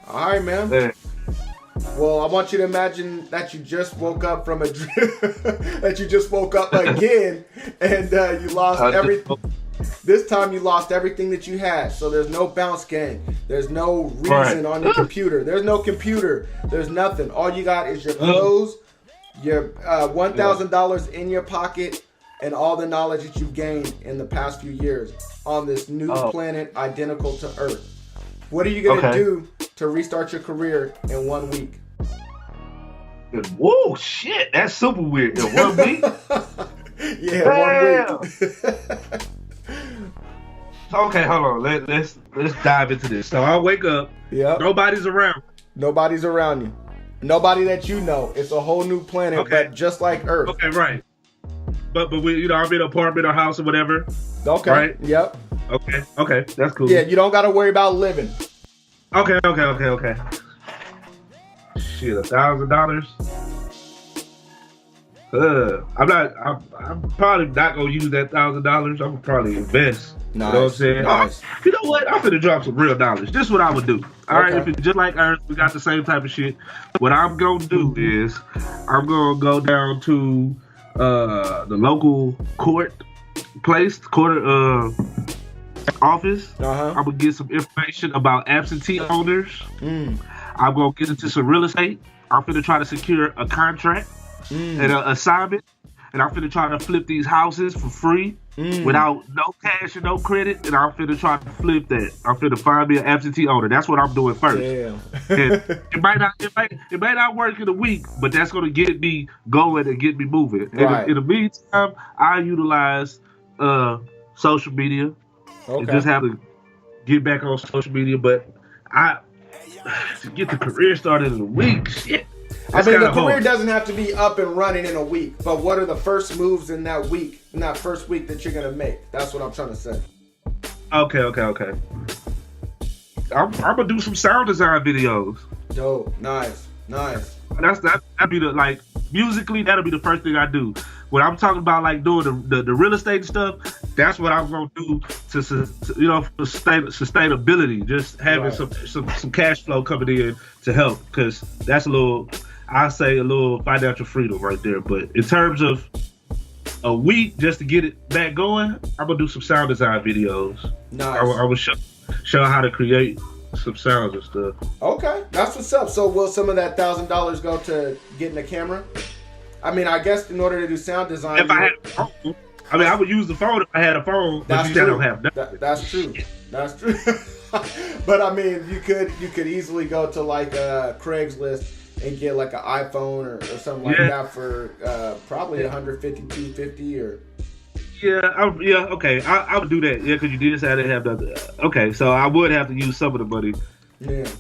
All right, man. Well, I want you to imagine that you just woke up from that you just woke up again, and you lost everything. This time you lost everything that you had. So there's no Bounce Gvng. There's no reason on your computer. There's no computer. There's nothing. All you got is your clothes, your $1,000 in your pocket, and all the knowledge that you've gained in the past few years on this new planet identical to Earth. What are you going to do to restart your career in 1 week? Whoa, shit. That's super weird. In 1 week? Yeah, 1 week. Okay, hold on. Let's dive into this. So I wake up. Yeah. Nobody's around. Nobody's around you. Nobody that you know. It's a whole new planet, but just like Earth. Okay, right. But we, I'm in an apartment or house or whatever. Okay. Right? Yep. Okay. That's cool. Yeah, you don't got to worry about living. Okay. Shit, $1,000. I'm probably not gonna use that $1,000. I'm gonna probably invest. Nice. You know what I'm saying? Nice. You know what? I'm gonna drop some real knowledge. This is what I would do. All right, if it's just like Earth, we got the same type of shit. What I'm gonna do is I'm gonna go down to the local court office. I'm gonna get some information about absentee owners. I'm gonna get into some real estate. I'm gonna try to secure a contract and an assignment, and I'm gonna try to flip these houses for free without no cash and no credit, and I'm gonna try to flip that. I'm gonna find me an absentee owner. That's what I'm doing first. Damn. And it might not work in a week, but that's gonna get me going and get me moving. Right. In the meantime, I utilize social media. You just have to get back on social media, but to get the career started in a week, shit. I mean, the career doesn't have to be up and running in a week, but what are the first moves in that first week that you're gonna make? That's what I'm trying to say. Okay. I'm gonna do some sound design videos. Dope, nice. That'd be musically, that'll be the first thing I do. When I'm talking about like doing the real estate stuff, that's what I'm gonna do to for sustainability. Just having some cash flow coming in to help, because that's a little financial freedom right there. But in terms of a week just to get it back going, I'm gonna do some sound design videos. Nice. I will show how to create some sounds and stuff. Okay, that's what's up. So will some of that $1,000 go to getting a camera? I mean, I guess in order to do sound design, if I had a phone, I would use the phone if I had a phone. That's but true. Don't have nothing. That's true. That's true. But I mean, you could easily go to like Craigslist and get like an iPhone or something like that for probably $150, $250 or. Okay. I would do that. Yeah, because you did say I didn't have nothing. Okay, so I would have to use some of the money.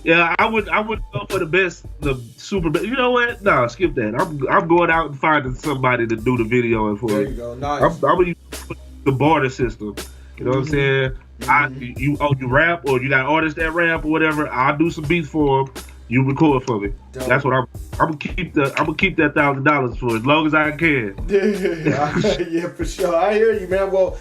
Yeah, I would go for the super best. You know what? No, skip that. I'm going out and finding somebody to do the video for. There you go. Nice. I'm gonna use the barter system. You know what I'm saying? You rap, or you got artists that rap or whatever. I'll do some beats for them. You record for me. Dope. That's what I'm gonna keep that $1,000 for as long as I can. Yeah, for sure. I hear you, man. Well,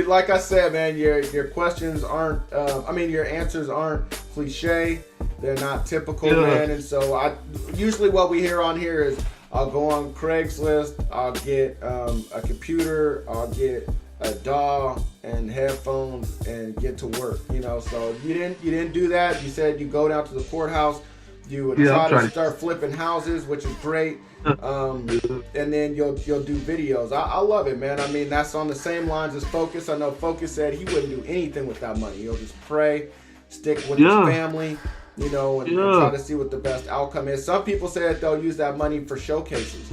like I said, man, your questions aren't. Your answers aren't cliche. They're not typical, man. And so usually what we hear on here is I'll go on Craigslist, I'll get a computer, I'll get a DAW and headphones and get to work, you know. So you didn't do that. You said you go down to the courthouse, you would try to start flipping houses, which is great. And then you'll do videos. I love it, man. I mean, that's on the same lines as Focus. I know Focus said he wouldn't do anything without money. He'll just pray, stick with his family, you know, and try to see what the best outcome is. Some people say that they'll use that money for showcases.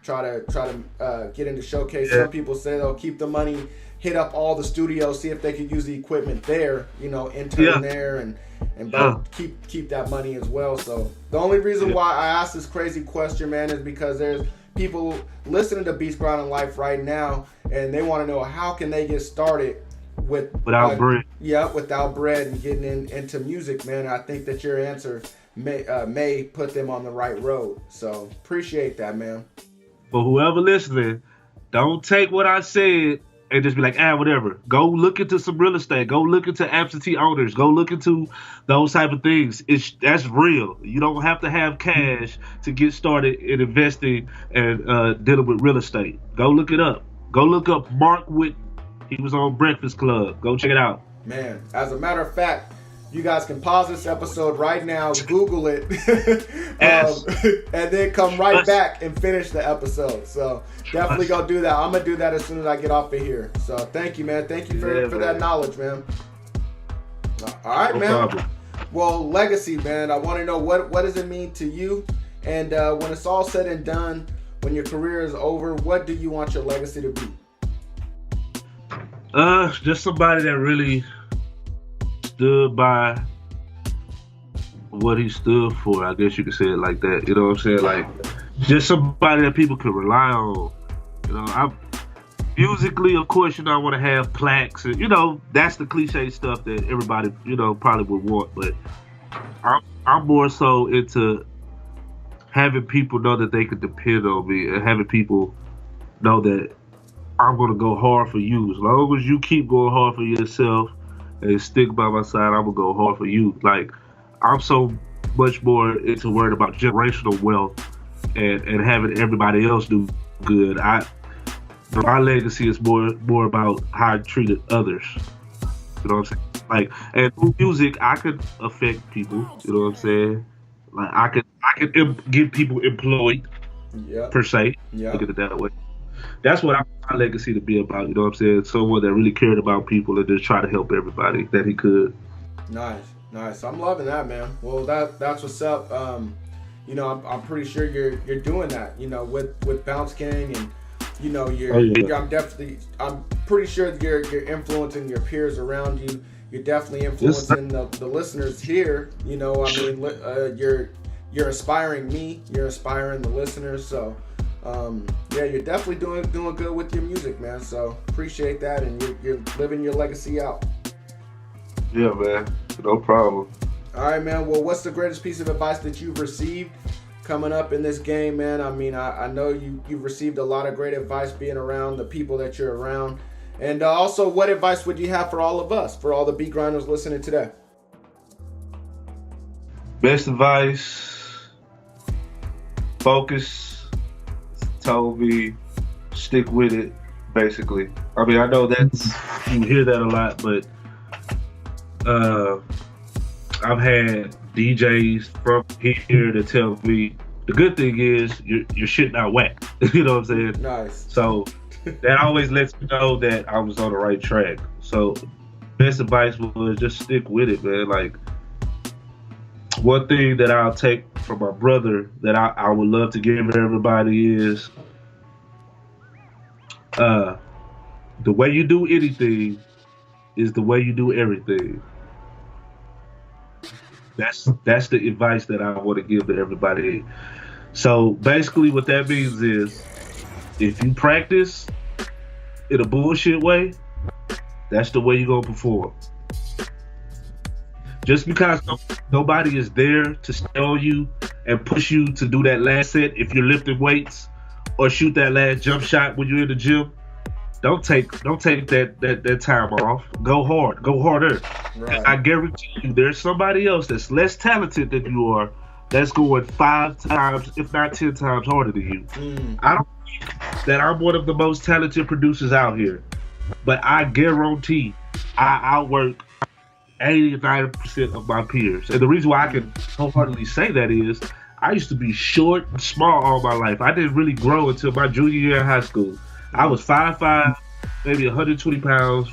Try to get into showcase. Some people say they'll keep the money, hit up all the studios, see if they could use the equipment there, you know, intern there and keep that money as well. So the only reason why I asked this crazy question, man, is because there's people listening to Beats Gvng Life right now, and they want to know how can they get started without bread. Yeah, without bread and getting into music, man. I think that your answer may put them on the right road. So appreciate that, man. For whoever listening, don't take what I said and just be like, whatever. Go look into some real estate. Go look into absentee owners. Go look into those type of things. That's real. You don't have to have cash to get started in investing and dealing with real estate. Go look it up. Go look up Mark Whitten. He was on Breakfast Club. Go check it out. Man, as a matter of fact, you guys can pause this episode right now, Google it, and then come right back and finish the episode. So definitely go do that. I'm going to do that as soon as I get off of here. So thank you, man. Thank you for that knowledge, man. All right, man. Problem. Well, legacy, man. I want to know what does it mean to you? And when it's all said and done, when your career is over, what do you want your legacy to be? Just somebody that really stood by what he stood for. I guess you could say it like that. You know what I'm saying? Like, just somebody that people could rely on. You know, musically, of course, you know, I want to have plaques. And, you know, that's the cliche stuff that everybody, you know, probably would want. But I'm more so into having people know that they could depend on me and having people know that I'm going to go hard for you. As long as you keep going hard for yourself and stick by my side, I'm going to go hard for you. Like, I'm so much more into worrying about generational wealth and having everybody else do good. My legacy is more about how I treated others. You know what I'm saying? Like, and through music, I could affect people. You know what I'm saying? Like, I could get people employed, per se. Look at it that way. That's what I want my legacy to be about. You know what I'm saying? Someone that really cared about people and just try to help everybody that he could. Nice. I'm loving that, man. Well, that's what's up. You know, I'm pretty sure you're doing that. You know, with Bounce Gvng, and you know, I'm pretty sure you're influencing your peers around you. You're definitely influencing the listeners here. You know, I mean, you're inspiring me. You're inspiring the listeners. So. You're definitely doing good with your music, man. So appreciate that, and you're living your legacy out. Yeah, man. No problem. All right, man. Well, what's the greatest piece of advice that you've received coming up in this game, man? I mean, I know you've received a lot of great advice being around the people that you're around. And also, what advice would you have for all of us, for all the beat grinders listening today? Best advice, focus. Told me stick with it, basically. I mean, I know you hear that a lot, but I've had DJs from here to tell me the good thing is your shit not whack. You know what I'm saying? Nice. So that always lets me know that I was on the right track. So best advice was just stick with it, man. Like, one thing that I'll take from my brother that I would love to give everybody is the way you do anything is the way you do everything. That's the advice that I want to give to everybody. So basically what that means is if you practice in a bullshit way, that's the way you're going to perform. Just because nobody is there to tell you and push you to do that last set if you're lifting weights or shoot that last jump shot when you're in the gym, don't take that time off. Go hard. Go harder. Right. I guarantee you there's somebody else that's less talented than you are that's going 5 times, if not 10 times harder than you. I don't think that I'm one of the most talented producers out here, but I guarantee I outwork 80-90% of my peers. And the reason why I can wholeheartedly say that is I used to be short and small all my life. I didn't really grow until my junior year in high school. I was 5'5", maybe 120 pounds.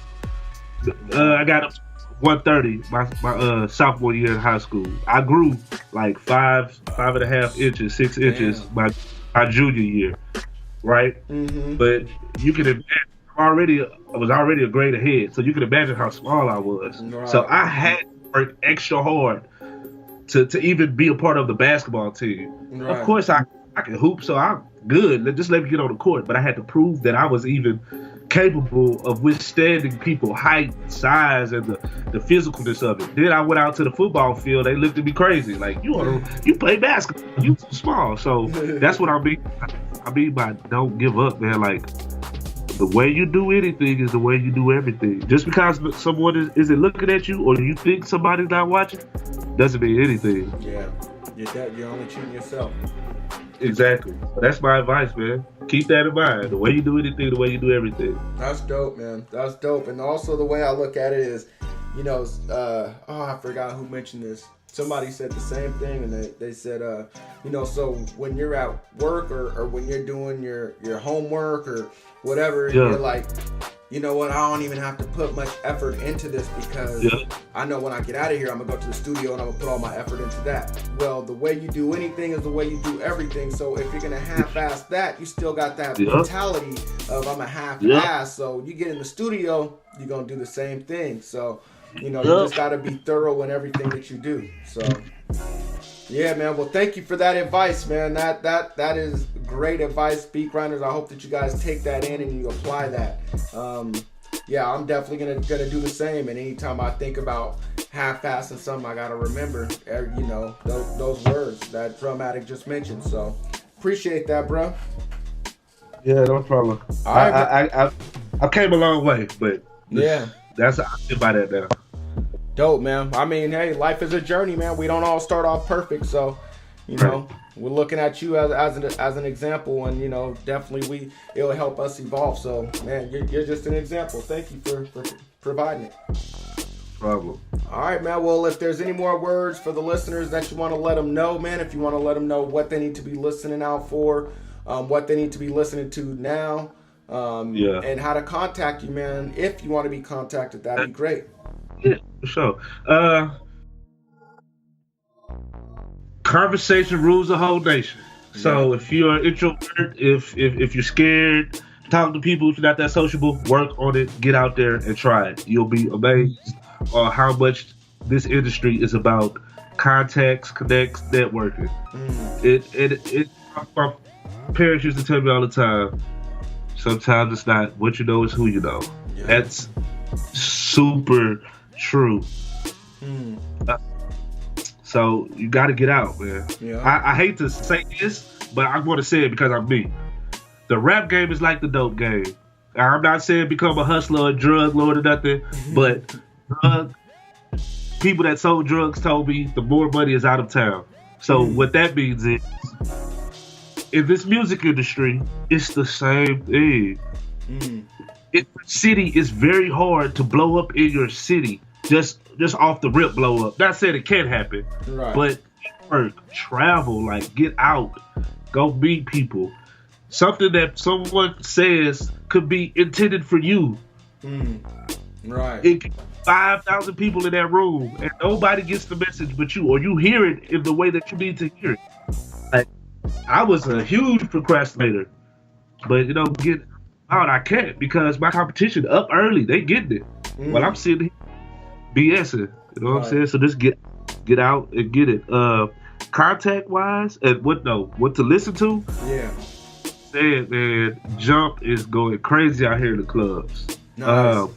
I got up to 130 my sophomore year in high school. I grew like 5.5 inches, 6 inches my junior year, right? But you can imagine I was already a grade ahead, so you can imagine how small I was. Right. So I had to work extra hard to even be a part of the basketball team. Right. Of course, I can hoop, so I'm good. Just let me get on the court. But I had to prove that I was even capable of withstanding people, height, size, and the physicalness of it. Then I went out to the football field. They looked at me crazy, like you play basketball, you too small. So that's what I mean. I mean by don't give up, man. Like the way you do anything is the way you do everything. Just because someone isn't looking at you or you think somebody's not watching, doesn't mean anything. Yeah, you're only cheating yourself. Exactly. that's my advice, man. Keep that in mind. The way you do anything, the way you do everything. That's dope, man. That's dope. And also the way I look at it is, I forgot who mentioned this. Somebody said the same thing, and they said, so when you're at work or when you're doing your homework or whatever, you're like, you know what, I don't even have to put much effort into this because I know when I get out of here, I'm going to go to the studio and I'm going to put all my effort into that. Well, the way you do anything is the way you do everything. So if you're going to half-ass that, you still got that mentality of I'm a half-ass. So you get in the studio, you're going to do the same thing. So, you just got to be thorough in everything that you do. So, yeah, man. Well, thank you for that advice, man. That is great advice, beat grinders. I hope that you guys take that in and you apply that. I'm definitely gonna do the same. And anytime I think about half-assing something, I gotta remember, those words that Drum Addick just mentioned. So, appreciate that, bro. Yeah, no problem. All right, I came a long way, but that's how I feel about that now. Dope, man. I mean, hey, life is a journey, man. We don't all start off perfect, so we're looking at you as an example, and definitely it'll help us evolve. So, man, you're just an example. Thank you for providing it. Problem. All right, man. Well, if there's any more words for the listeners that you want to let them know, man, if you want to let them know what they need to be listening out for, what they need to be listening to now, and how to contact you, man. If you want to be contacted, that'd be great. Yeah, for sure. Conversation rules the whole nation. So if you're an introvert, if you're scared, talk to people. If you're not that sociable, work on it. Get out there and try it. You'll be amazed on how much this industry is about contacts, connects, networking. My parents used to tell me all the time, sometimes it's not what you know, it's who you know. Yeah. That's super true. So you got to get out, man. Yeah. I hate to say this, but I want to say it because I'm me. The rap game is like the dope game. I'm not saying become a hustler or a drug lord or nothing, but people that sold drugs told me the more money is out of town. So what that means is, in this music industry, it's the same thing. In the city, it's very hard to blow up in your city. Just off the rip blow up. Not saying it can't happen, but work, travel, like get out, go meet people. Something that someone says could be intended for you. Right. It could be 5,000 people in that room, and nobody gets the message but you, or you hear it in the way that you need to hear it. Like, I was a huge procrastinator, but get out I can't because my competition up early. They getting it. While I'm sitting here BSing, what I'm saying? So just get out and get it. Contact wise, and what to listen to? Yeah. Man, Jump is going crazy out here in the clubs. Nice.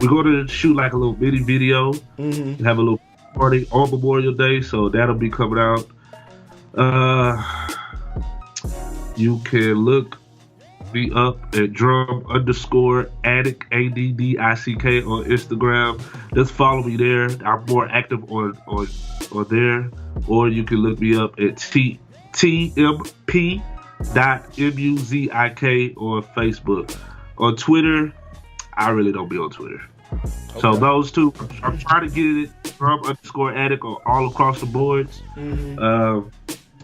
We're going to shoot like a little mini video and have a little party on Memorial Day, so that'll be coming out. You can look me up at drum_Addick, Addick on Instagram. Just follow me there. I'm more active on there. Or you can look me up at tmp.muzik on Facebook. On Twitter, I really don't be on Twitter. Okay. So those two, I'm trying to get it drum_Addick on all across the boards.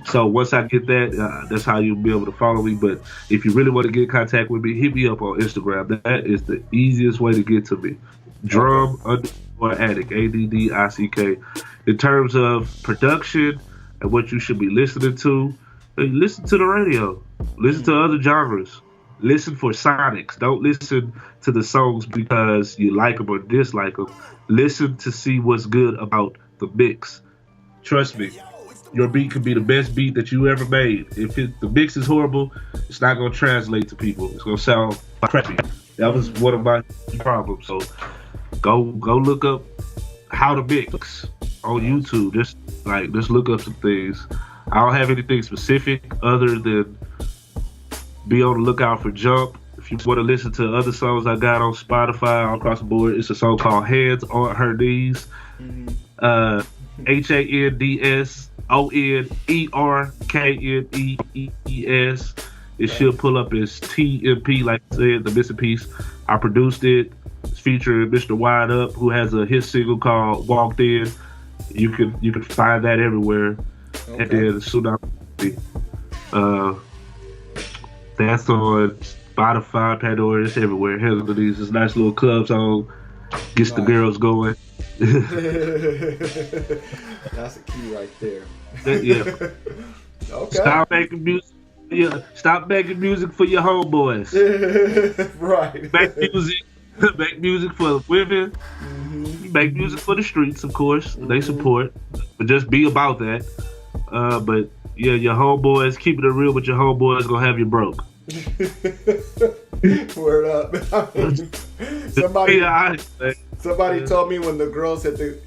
So once I get that, that's how you'll be able to follow me. But if you really want to get in contact with me, hit me up on Instagram. That is the easiest way to get to me. Drum_Addick, Addick. In terms of production and what you should be listening to, listen to the radio. Listen to other genres. Listen for sonics. Don't listen to the songs because you like them or dislike them. Listen to see what's good about the mix. Trust me, your beat could be the best beat that you ever made. If the mix is horrible, it's not going to translate to people. It's going to sound crappy. That was one of my problems. So go look up how to mix on YouTube. Just look up some things. I don't have anything specific other than be on the lookout for Jump. If you want to listen to other songs I got on Spotify all across the board, it's a song called Hands on Her Knees. HANDSONERKNEES. It should pull up as TMP, like I said, the missing piece. I produced it. It's featuring Mr. Wide Up, who has a hit single called Walked In. You can find that everywhere. Okay. And then Tsunami Papi. That's on Spotify, Pandora, it's everywhere. Hands on These is a nice little club song. Gets the girls going. That's a key right there. Yeah. Okay. Stop making music. Stop making music for your homeboys. Right. Make music for women. Make music for the streets, of course. They support, but just be about that. But yeah, your homeboys, keeping it real with your homeboys, gonna have you broke. Word up. Somebody told me when the girls hit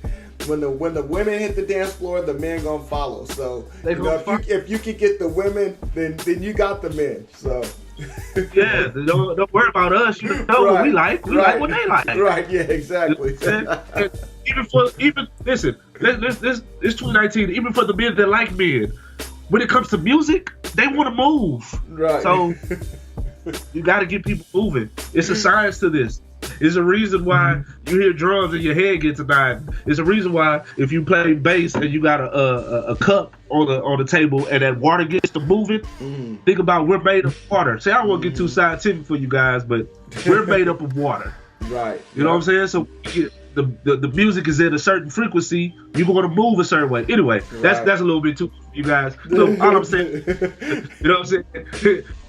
when the women hit the dance floor, the men gonna follow. So if you can get the women, then you got the men. So yeah, don't worry about us. You know what we like. We like what they like. Right. Yeah. Exactly. Listen. It's 2019. Even for the men that like men, when it comes to music, they want to move. Right. So you got to get people moving. It's a science to this. It's a reason why you hear drums and your head gets annoyed. It's a reason why if you play bass and you got a cup on the table and that water gets to moving, think about we're made of water. See, I don't want to get too scientific for you guys, but we're made up of water. Right. You know what I'm saying? So the music is at a certain frequency, you're going to move a certain way. Anyway, that's a little bit too for you guys. So all I'm saying, you know what I'm saying?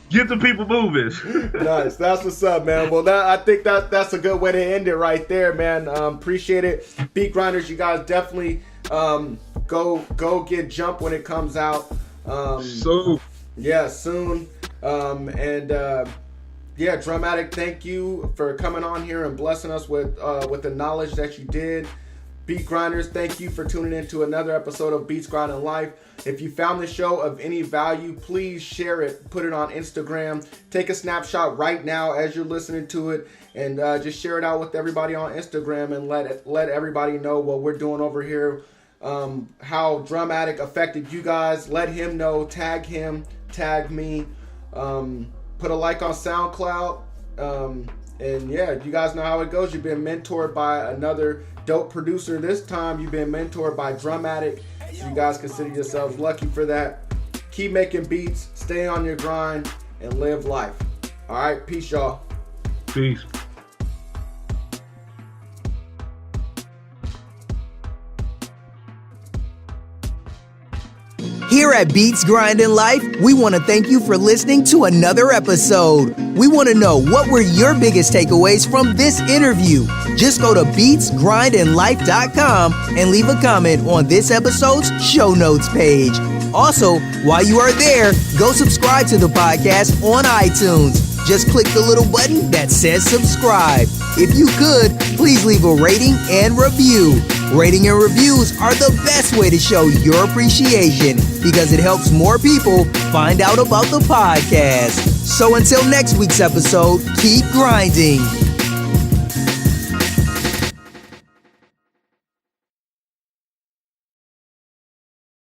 Get the people moving. Nice. That's what's up, man. Well, I think that's a good way to end it right there, man. Appreciate it. Beat Grinders, you guys definitely go get Jump when it comes out. Soon. Yeah, soon. Yeah, Drum Addick, thank you for coming on here and blessing us with the knowledge that you did. Beat Grinders, thank you for tuning in to another episode of Beats Grinding Life. If you found the show of any value, please share it. Put it on Instagram. Take a snapshot right now as you're listening to it, and just share it out with everybody on Instagram and let everybody know what we're doing over here. How Drum Addick affected you guys. Let him know. Tag him. Tag me. Put a like on SoundCloud. And yeah, you guys know how it goes. You've been mentored by another dope producer. This time you've been mentored by Drum Addick. So you guys consider yourselves lucky for that. Keep making beats, stay on your grind, and live life. All right, peace, y'all. Peace. Here at Beats Grinding Life, we want to thank you for listening to another episode. We want to know what were your biggest takeaways from this interview. Just go to beatsgrindinglife.com and leave a comment on this episode's show notes page. Also, while you are there, go subscribe to the podcast on iTunes. Just click the little button that says subscribe. If you could, please leave a rating and review. Rating and reviews are the best way to show your appreciation because it helps more people find out about the podcast. So until next week's episode, keep grinding.